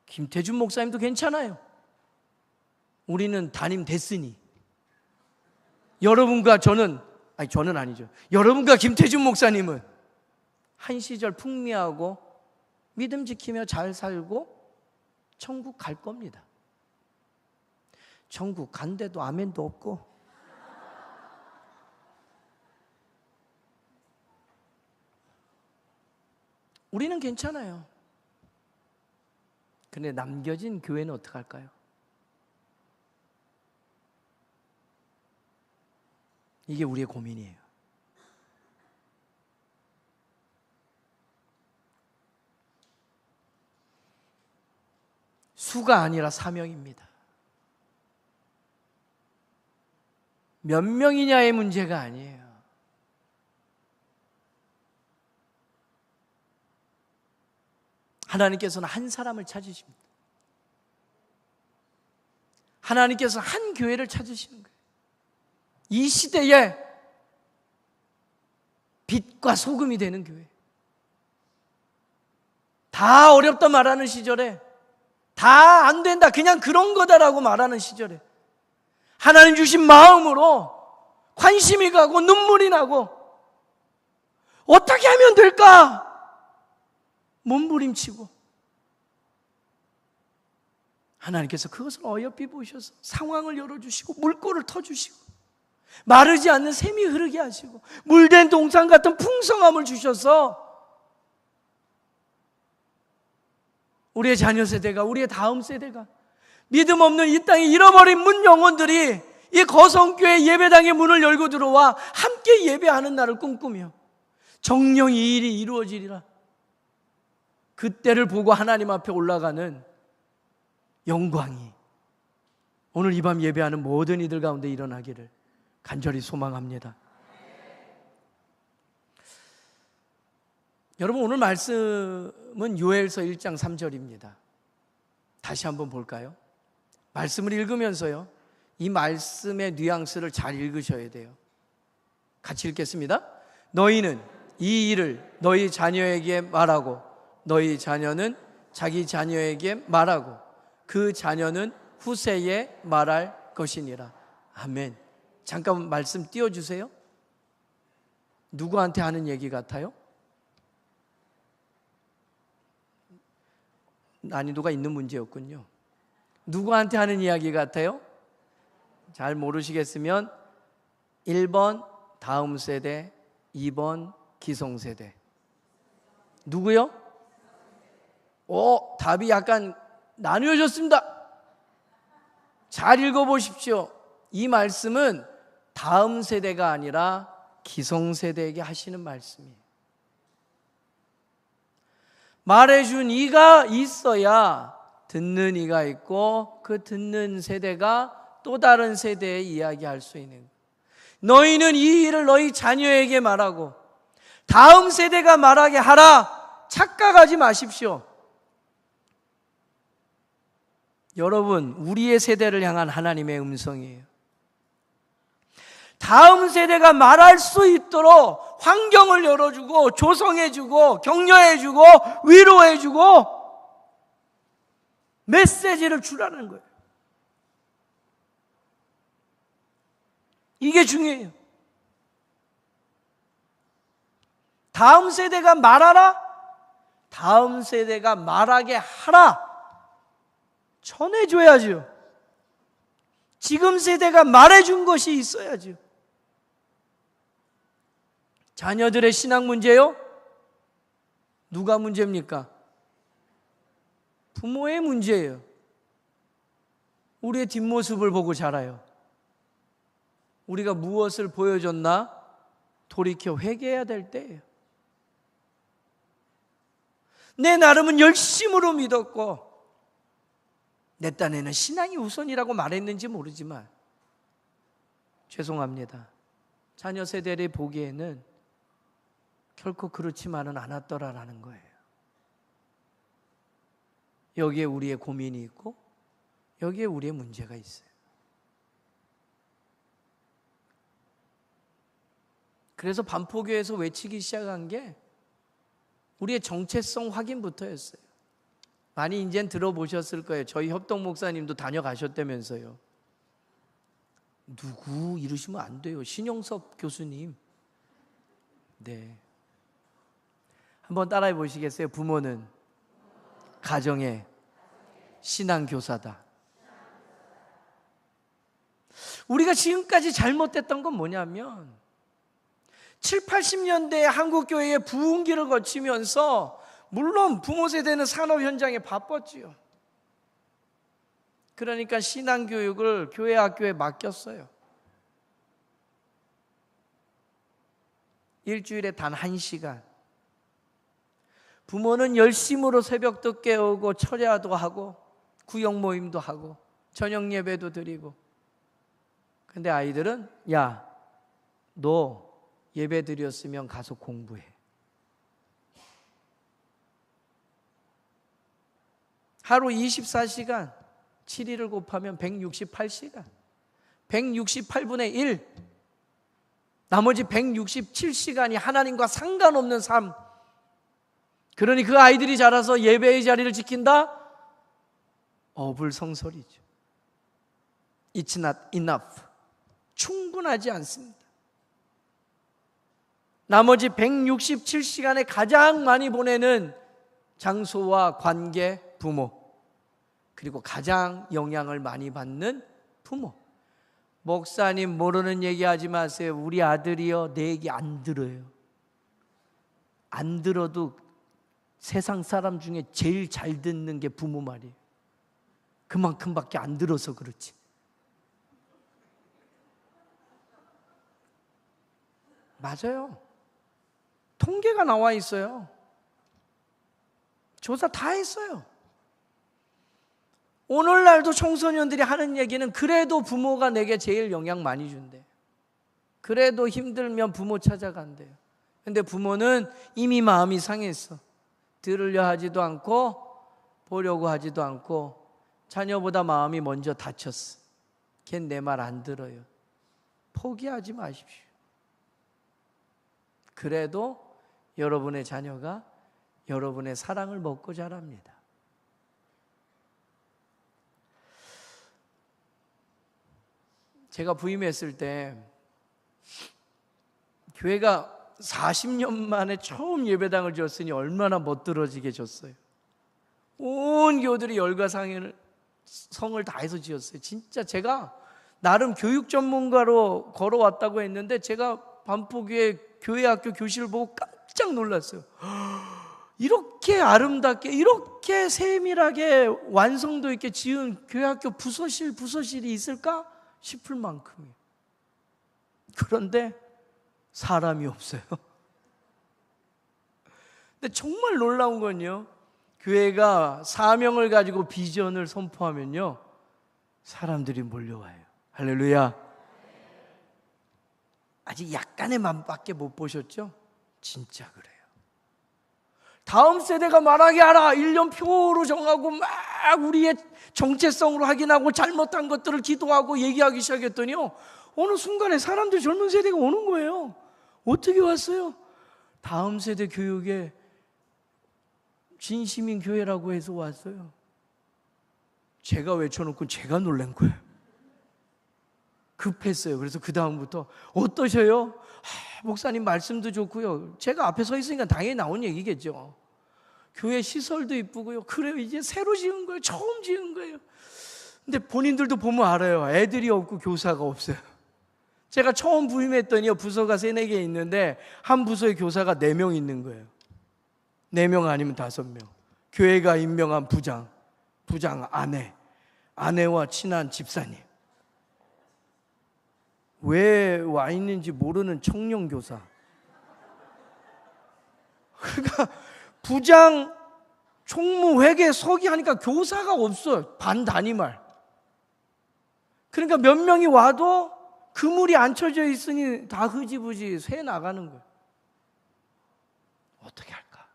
김태준 목사님도 괜찮아요. 우리는 담임 됐으니 여러분과 저는 아니죠. 여러분과 김태준 목사님은 한 시절 풍미하고 믿음 지키며 잘 살고 천국 갈 겁니다. 천국 간데도 아멘도 없고 우리는 괜찮아요. 근데 남겨진 교회는 어떡할까요? 이게 우리의 고민이에요. 수가 아니라 사명입니다. 몇 명이냐의 문제가 아니에요. 하나님께서는 한 사람을 찾으십니다. 하나님께서는 한 교회를 찾으시는 거예요. 이 시대에 빛과 소금이 되는 교회. 다 어렵다 말하는 시절에, 다 안 된다, 그냥 그런 거다라고 말하는 시절에 하나님 주신 마음으로 관심이 가고 눈물이 나고 어떻게 하면 될까? 몸부림치고 하나님께서 그것을 어여삐 보셔서 상황을 열어주시고 물꼬를 터주시고 마르지 않는 샘이 흐르게 하시고 물된 동산 같은 풍성함을 주셔서 우리의 자녀 세대가, 우리의 다음 세대가, 믿음 없는 이 땅에 잃어버린 문 영혼들이 이 거성교회 예배당의 문을 열고 들어와 함께 예배하는 날을 꿈꾸며 정령이 이 일이 이루어지리라. 그때를 보고 하나님 앞에 올라가는 영광이 오늘 이 밤 예배하는 모든 이들 가운데 일어나기를 간절히 소망합니다. 여러분, 오늘 말씀은 요엘서 1장 3절입니다. 다시 한번 볼까요? 말씀을 읽으면서요, 이 말씀의 뉘앙스를 잘 읽으셔야 돼요. 같이 읽겠습니다. 너희는 이 일을 너희 자녀에게 말하고 너희 자녀는 자기 자녀에게 말하고 그 자녀는 후세에 말할 것이니라. 아멘. 잠깐 말씀 띄워주세요. 누구한테 하는 얘기 같아요? 난이도가 있는 문제였군요. 누구한테 하는 이야기 같아요? 잘 모르시겠으면 1번 다음 세대, 2번 기성세대. 누구요? 답이 약간 나뉘어졌습니다. 잘 읽어보십시오. 이 말씀은 다음 세대가 아니라 기성세대에게 하시는 말씀이에요. 말해준 이가 있어야 듣는 이가 있고 그 듣는 세대가 또 다른 세대에 이야기할 수 있는 거예요. 너희는 이 일을 너희 자녀에게 말하고 다음 세대가 말하게 하라. 착각하지 마십시오. 여러분, 우리의 세대를 향한 하나님의 음성이에요. 다음 세대가 말할 수 있도록 환경을 열어주고 조성해주고 격려해주고 위로해주고 메시지를 주라는 거예요. 이게 중요해요. 다음 세대가 말하라, 다음 세대가 말하게 하라. 전해줘야죠. 지금 세대가 말해준 것이 있어야죠. 자녀들의 신앙 문제요? 누가 문제입니까? 부모의 문제예요. 우리의 뒷모습을 보고 자라요. 우리가 무엇을 보여줬나? 돌이켜 회개해야 될 때예요. 내 나름은 열심으로 믿었고 내 딴에는 신앙이 우선이라고 말했는지 모르지만 죄송합니다. 자녀 세대를 보기에는 결코 그렇지만은 않았더라라는 거예요. 여기에 우리의 고민이 있고 여기에 우리의 문제가 있어요. 그래서 반포교회에서 외치기 시작한 게 우리의 정체성 확인부터였어요. 많이 이젠 들어보셨을 거예요. 저희 협동 목사님도 다녀가셨다면서요. 누구 이러시면 안 돼요. 신용섭 교수님. 네. 한번 따라해 보시겠어요? 부모는 가정의 신앙교사다. 우리가 지금까지 잘못됐던 건 뭐냐면 7, 80년대 한국교회의 부흥기를 거치면서 물론 부모 세대는 산업 현장에 바빴지요. 그러니까 신앙교육을 교회 학교에 맡겼어요. 일주일에 단 1시간. 부모는 열심으로 새벽도 깨우고 철야도 하고 구역 모임도 하고 저녁 예배도 드리고. 근데 아이들은 야, 너 예배 드렸으면 가서 공부해. 하루 24시간 7일을 곱하면 168시간 168분의 1 나머지 167시간이 하나님과 상관없는 삶. 그러니 그 아이들이 자라서 예배의 자리를 지킨다? 어불성설이죠. It's not enough. 충분하지 않습니다. 나머지 167시간에 가장 많이 보내는 장소와 관계, 부모. 그리고 가장 영향을 많이 받는 부모. 목사님 모르는 얘기 하지 마세요. 우리 아들이요, 내 얘기 안 들어요. 안 들어도 세상 사람 중에 제일 잘 듣는 게 부모 말이에요. 그만큼밖에 안 들어서 그렇지. 맞아요. 통계가 나와 있어요. 조사 다 했어요. 오늘날도 청소년들이 하는 얘기는 그래도 부모가 내게 제일 영향 많이 준대. 그래도 힘들면 부모 찾아간대요. 근데 부모는 이미 마음이 상했어. 들으려 하지도 않고 보려고 하지도 않고 자녀보다 마음이 먼저 다쳤어. 걘 내 말 안 들어요. 포기하지 마십시오. 그래도 여러분의 자녀가 여러분의 사랑을 먹고 자랍니다. 제가 부임했을 때 교회가 40년 만에 처음 예배당을 지었으니 얼마나 멋들어지게 졌어요. 온 교우들이 열과 성을 다해서 지었어요. 진짜 제가 나름 교육 전문가로 걸어왔다고 했는데 제가 반포교회 교회학교 교실을 보고 깜짝 놀랐어요. 이렇게 아름답게 이렇게 세밀하게 완성도 있게 지은 교회학교 부서실이 있을까 싶을 만큼이에요. 그런데 사람이 없어요. 근데 정말 놀라운 건요, 교회가 사명을 가지고 비전을 선포하면요 사람들이 몰려와요. 할렐루야. 아직 약간의 맛밖에 못 보셨죠? 진짜 그래요. 다음 세대가 말하게 하라 1년표로 정하고 막 우리의 정체성으로 확인하고 잘못한 것들을 기도하고 얘기하기 시작했더니요 어느 순간에 사람들 젊은 세대가 오는 거예요. 어떻게 왔어요? 다음 세대 교육에 진심인 교회라고 해서 왔어요. 제가 외쳐놓고 제가 놀란 거예요. 급했어요. 그래서 그 다음부터 어떠셔요? 목사님 말씀도 좋고요. 제가 앞에 서 있으니까 당연히 나온 얘기겠죠. 교회 시설도 이쁘고요. 그래요. 이제 새로 지은 거예요. 처음 지은 거예요. 근데 본인들도 보면 알아요. 애들이 없고 교사가 없어요. 제가 처음 부임했더니요 부서가 3-4개 있는데 한 부서에 교사가 4명 있는 거예요. 4명 아니면 5명. 교회가 임명한 부장 아내와 친한 집사님. 왜 와 있는지 모르는 청년 교사. 그러니까 부장 총무, 회계, 서기 하니까 교사가 없어요. 반 단위말. 그러니까 몇 명이 와도 그물이 안 쳐져 있으니 다 흐지부지 새 나가는 거예요. 어떻게 할까?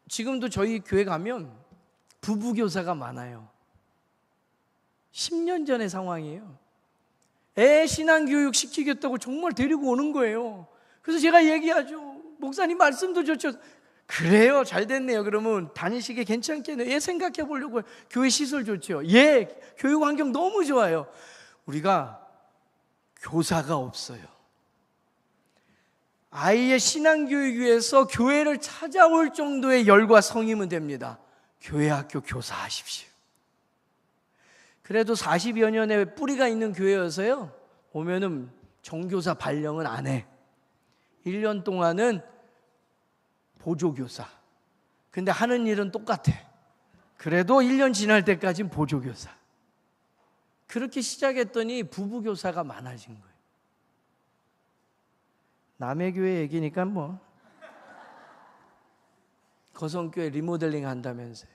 지금도 저희 교회 가면 부부교사가 많아요. 10년 전의 상황이에요. 애 신앙교육 시키겠다고 정말 데리고 오는 거예요. 그래서 제가 얘기하죠. 목사님 말씀도 좋죠. 그래요, 잘 됐네요. 그러면 다니시기 괜찮겠네요. 예, 생각해 보려고. 교회 시설 좋죠. 예, 교육 환경 너무 좋아요. 우리가 교사가 없어요. 아이의 신앙교육 위해서 교회를 찾아올 정도의 열과 성이면 됩니다. 교회 학교 교사하십시오. 그래도 40여 년의 뿌리가 있는 교회여서요, 오면은 정교사 발령은 안 해. 1년 동안은 보조교사. 근데 하는 일은 똑같아. 그래도 1년 지날 때까지는 보조교사. 그렇게 시작했더니 부부교사가 많아진 거예요. 남의 교회 얘기니까 뭐. 거성교회 리모델링 한다면서요.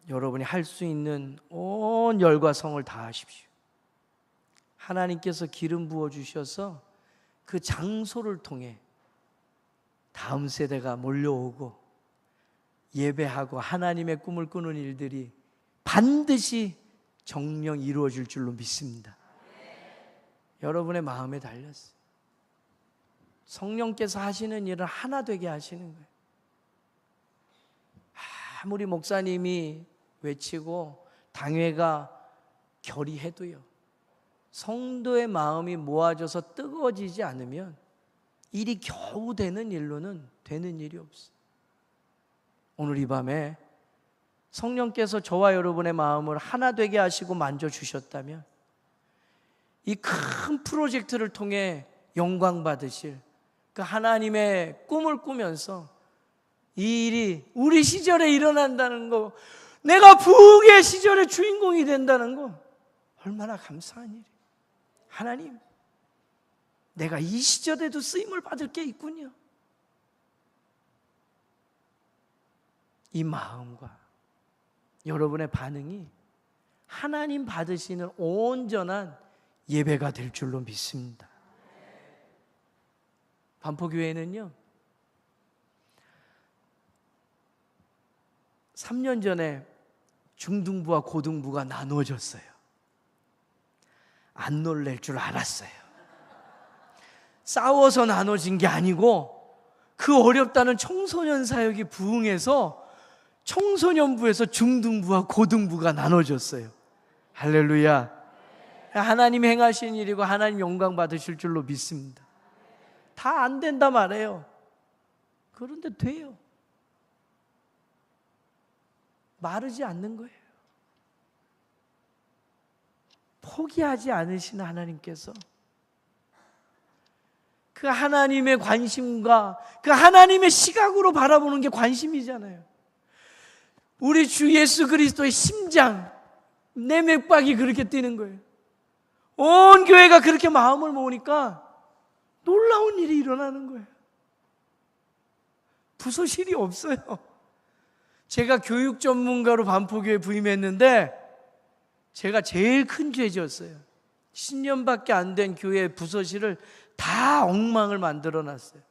여러분이 할 수 있는 온 열과 성을 다하십시오. 하나님께서 기름 부어주셔서 그 장소를 통해 다음 세대가 몰려오고 예배하고 하나님의 꿈을 꾸는 일들이 반드시 정령 이루어질 줄로 믿습니다. 여러분의 마음에 달렸어요. 성령께서 하시는 일은 하나 되게 하시는 거예요. 아무리 목사님이 외치고 당회가 결의해도요, 성도의 마음이 모아져서 뜨거워지지 않으면 일이 겨우 되는 일로는 되는 일이 없어요. 오늘 이 밤에 성령께서 저와 여러분의 마음을 하나 되게 하시고 만져주셨다면 이 큰 프로젝트를 통해 영광 받으실 그 하나님의 꿈을 꾸면서 이 일이 우리 시절에 일어난다는 거, 내가 부흥의 시절의 주인공이 된다는 거 얼마나 감사한 일이에요. 하나님, 내가 이 시절에도 쓰임을 받을 게 있군요. 이 마음과 여러분의 반응이 하나님 받으시는 온전한 예배가 될 줄로 믿습니다. 반포교회는요, 3년 전에 중등부와 고등부가 나누어졌어요. 안 놀랄 줄 알았어요. 싸워서 나눠진 게 아니고 그 어렵다는 청소년 사역이 부흥해서 청소년부에서 중등부와 고등부가 나눠졌어요. 할렐루야. 하나님이 행하신 일이고 하나님 영광 받으실 줄로 믿습니다. 다 안 된다 말해요. 그런데 돼요. 마르지 않는 거예요. 포기하지 않으시는 하나님께서 그 하나님의 관심과 그 하나님의 시각으로 바라보는 게 관심이잖아요. 우리 주 예수 그리스도의 심장, 내 맥박이 그렇게 뛰는 거예요. 온 교회가 그렇게 마음을 모으니까 놀라운 일이 일어나는 거예요. 부서실이 없어요. 제가 교육 전문가로 반포교회에 부임했는데 제가 제일 큰 죄 지었어요. 10년밖에 안 된 교회 부서실을 다 엉망을 만들어 놨어요.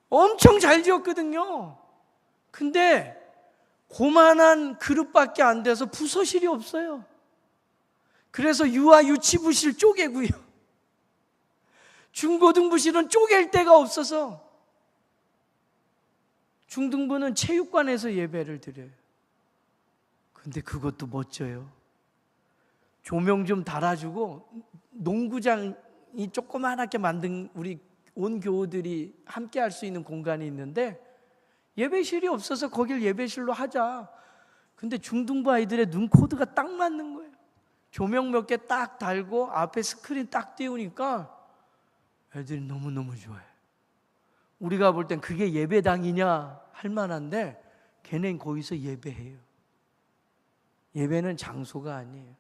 엄청 잘 지었거든요. 근데 고만한 그릇밖에 안 돼서 부서실이 없어요. 그래서 유아 유치부실 쪼개고요. 중고등부실은 쪼갤 데가 없어서 중등부는 체육관에서 예배를 드려요. 근데 그것도 멋져요. 조명 좀 달아주고 농구장이 조그맣게 만든 우리 온 교우들이 함께 할 수 있는 공간이 있는데 예배실이 없어서 거길 예배실로 하자. 근데 중등부 아이들의 눈 코드가 딱 맞는 거예요. 조명 몇 개 딱 달고 앞에 스크린 딱 띄우니까 애들이 너무너무 좋아해. 우리가 볼 땐 그게 예배당이냐 할 만한데 걔네는 거기서 예배해요. 예배는 장소가 아니에요.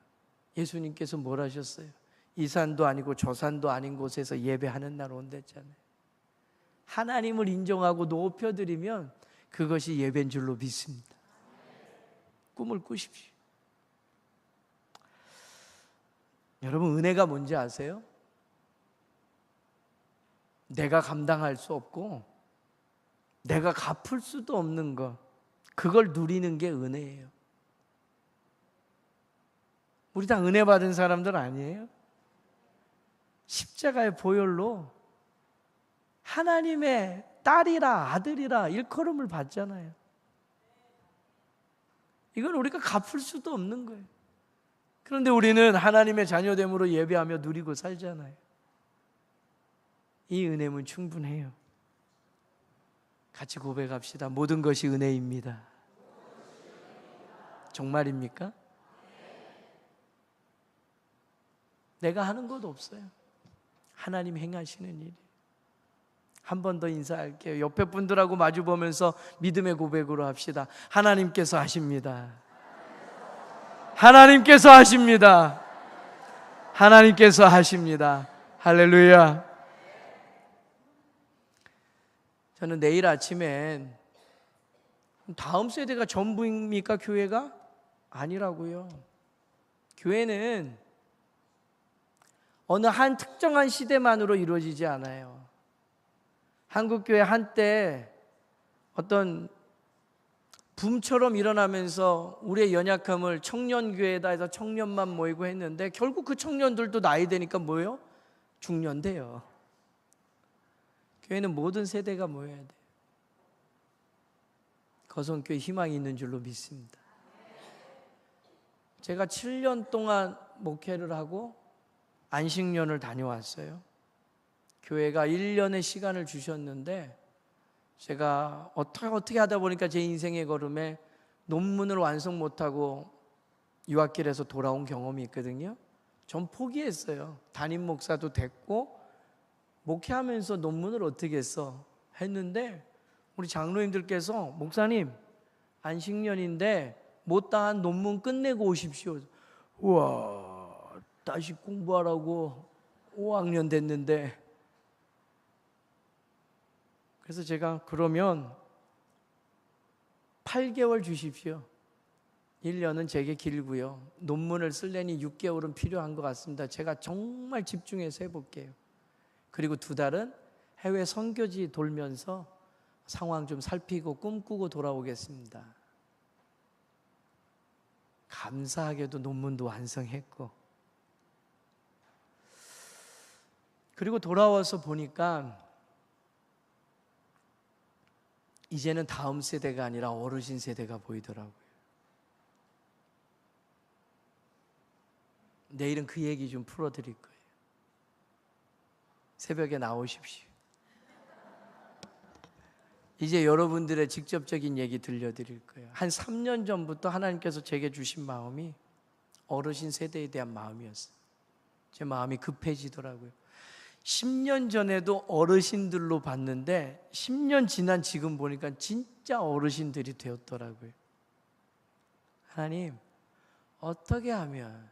예수님께서 뭘 하셨어요? 이 산도 아니고 저 산도 아닌 곳에서 예배하는 날 온댔잖아요. 하나님을 인정하고 높여드리면 그것이 예배인 줄로 믿습니다. 꿈을 꾸십시오. 여러분, 은혜가 뭔지 아세요? 내가 감당할 수 없고 내가 갚을 수도 없는 것, 그걸 누리는 게 은혜예요. 우리 다 은혜 받은 사람들 아니에요? 십자가의 보혈로 하나님의 딸이라 아들이라 일컬음을 받잖아요. 이건 우리가 갚을 수도 없는 거예요. 그런데 우리는 하나님의 자녀됨으로 예배하며 누리고 살잖아요. 이 은혜는 충분해요. 같이 고백합시다. 모든 것이 은혜입니다. 정말입니까? 내가 하는 것 없어요. 하나님 행하시는 일이. 한 번 더 인사할게요. 옆에 분들하고 마주 보면서 믿음의 고백으로 합시다. 하나님께서 하십니다. 하나님께서 하십니다. 하나님께서 하십니다. 할렐루야. 저는 내일 아침엔 다음 세대가 전부입니까? 교회가? 아니라고요. 교회는 어느 한 특정한 시대만으로 이루어지지 않아요. 한국교회 한때 어떤 붐처럼 일어나면서 우리의 연약함을 청년교회에다 해서 청년만 모이고 했는데 결국 그 청년들도 나이 되니까 뭐예요? 중년돼요. 교회는 모든 세대가 모여야 돼요. 거성교회 희망이 있는 줄로 믿습니다. 제가 7년 동안 목회를 하고 안식년을 다녀왔어요. 교회가 1년의 시간을 주셨는데 제가 어떻게 하다 보니까 제 인생의 걸음에 논문을 완성 못하고 유학길에서 돌아온 경험이 있거든요. 전 포기했어요. 담임 목사도 됐고 목회하면서 논문을 어떻게 했어? 했는데 우리 장로님들께서 목사님 안식년인데 못다한 논문 끝내고 오십시오. 우와, 다시 공부하라고 5학년 됐는데. 그래서 제가 그러면 8개월 주십시오. 1년은 제게 길고요. 논문을 쓰려니 6개월은 필요한 것 같습니다. 제가 정말 집중해서 해볼게요. 그리고 2달은 해외 선교지 돌면서 상황 좀 살피고 꿈꾸고 돌아오겠습니다. 감사하게도 논문도 완성했고, 그리고 돌아와서 보니까 이제는 다음 세대가 아니라 어르신 세대가 보이더라고요. 내일은 그 얘기 좀 풀어드릴 거예요. 새벽에 나오십시오. 이제 여러분들의 직접적인 얘기 들려드릴 거예요. 한 3년 전부터 하나님께서 제게 주신 마음이 어르신 세대에 대한 마음이었어요. 제 마음이 급해지더라고요. 10년 전에도 어르신들로 봤는데 10년 지난 지금 보니까 진짜 어르신들이 되었더라고요. 하나님, 어떻게 하면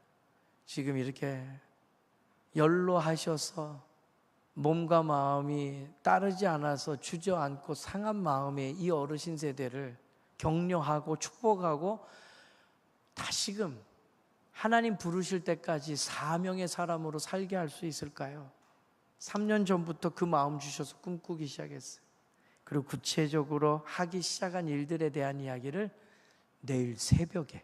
지금 이렇게 연로하셔서 몸과 마음이 따르지 않아서 주저앉고 상한 마음의 이 어르신 세대를 격려하고 축복하고 다시금 하나님 부르실 때까지 사명의 사람으로 살게 할 수 있을까요? 3년 전부터 그 마음 주셔서 꿈꾸기 시작했어요. 그리고 구체적으로 하기 시작한 일들에 대한 이야기를 내일 새벽에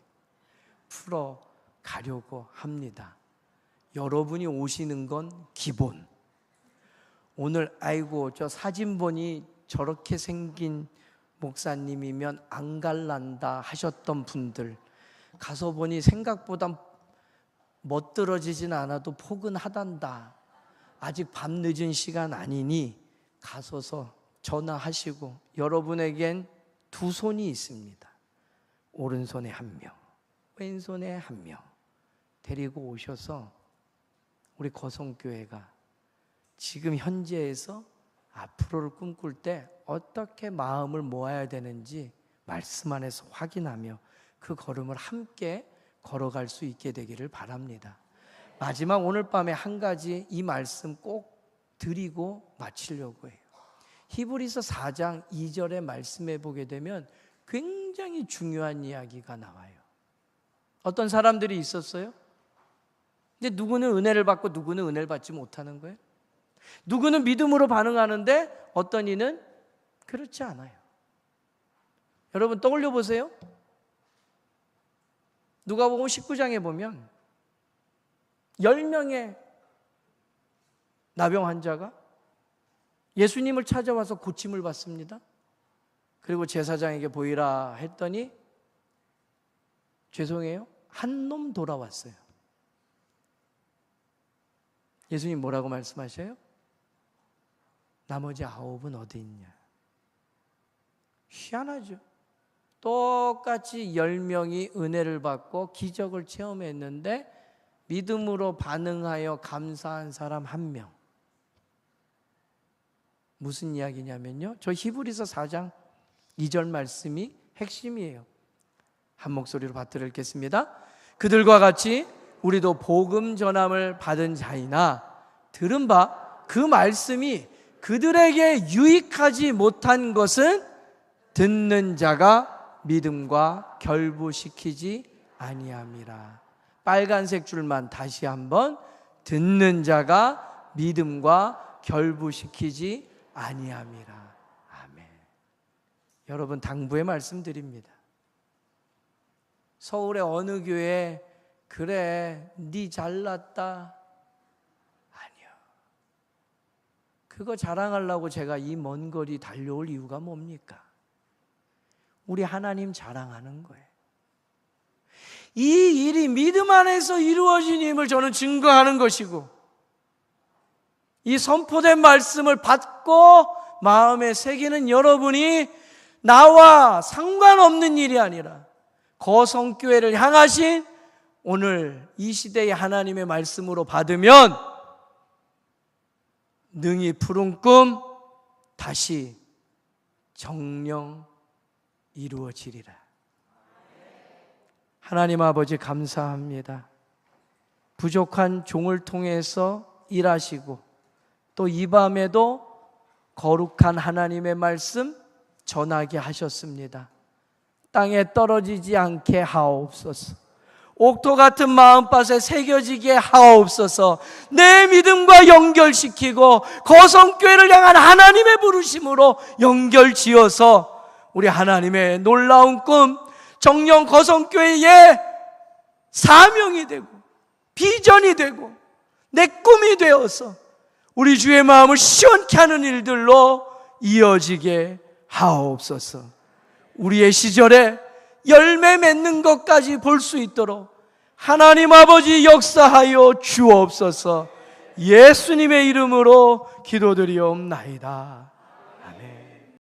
풀어가려고 합니다. 여러분이 오시는 건 기본. 오늘 아이고 저 사진 보니 저렇게 생긴 목사님이면 안 갈란다 하셨던 분들, 가서 보니 생각보다 멋들어지진 않아도 포근하단다, 아직 밤늦은 시간 아니니 가서서 전화하시고, 여러분에겐 2손이 있습니다. 오른손에 1명, 왼손에 1명 데리고 오셔서 우리 거성교회가 지금 현재에서 앞으로를 꿈꿀 때 어떻게 마음을 모아야 되는지 말씀 안에서 확인하며 그 걸음을 함께 걸어갈 수 있게 되기를 바랍니다. 마지막 오늘 밤에 한 가지 이 말씀 꼭 드리고 마치려고 해요. 히브리서 4장 2절의 말씀에 보게 되면 굉장히 중요한 이야기가 나와요. 어떤 사람들이 있었어요. 근데 누구는 은혜를 받고 누구는 은혜를 받지 못하는 거예요. 누구는 믿음으로 반응하는데 어떤 이는 그렇지 않아요. 여러분 떠올려 보세요. 누가복음 19장에 보면 10명의 나병 환자가 예수님을 찾아와서 고침을 받습니다. 그리고 제사장에게 보이라 했더니 죄송해요, 한 놈 돌아왔어요. 예수님 뭐라고 말씀하셔요? 나머지 9은 어디 있냐? 희한하죠. 똑같이 10명이 은혜를 받고 기적을 체험했는데 믿음으로 반응하여 감사한 사람 1명. 무슨 이야기냐면요, 저 히브리서 4장 2절 말씀이 핵심이에요. 한 목소리로 받들어 읽겠습니다. 그들과 같이 우리도 복음 전함을 받은 자이나 들은 바 그 말씀이 그들에게 유익하지 못한 것은 듣는 자가 믿음과 결부시키지 아니함이라. 빨간색 줄만 다시 한번, 듣는 자가 믿음과 결부시키지 아니함이라. 아멘. 여러분 당부의 말씀드립니다. 서울의 어느 교회 그래 네 잘났다, 아니요. 그거 자랑하려고 제가 이 먼 거리 달려올 이유가 뭡니까? 우리 하나님 자랑하는 거예요. 이 일이 믿음 안에서 이루어진 힘을 저는 증거하는 것이고, 이 선포된 말씀을 받고 마음에 새기는 여러분이 나와 상관없는 일이 아니라 거성교회를 향하신 오늘 이 시대의 하나님의 말씀으로 받으면 능히 푸른 꿈 다시 정령 이루어지리라. 하나님 아버지 감사합니다. 부족한 종을 통해서 일하시고 또 이 밤에도 거룩한 하나님의 말씀 전하게 하셨습니다. 땅에 떨어지지 않게 하옵소서. 옥토 같은 마음밭에 새겨지게 하옵소서. 내 믿음과 연결시키고 거성교회를 향한 하나님의 부르심으로 연결지어서 우리 하나님의 놀라운 꿈, 정령 거성교회의 사명이 되고 비전이 되고 내 꿈이 되어서 우리 주의 마음을 시원케 하는 일들로 이어지게 하옵소서. 우리의 시절에 열매 맺는 것까지 볼 수 있도록 하나님 아버지 역사하여 주옵소서. 예수님의 이름으로 기도드리옵나이다.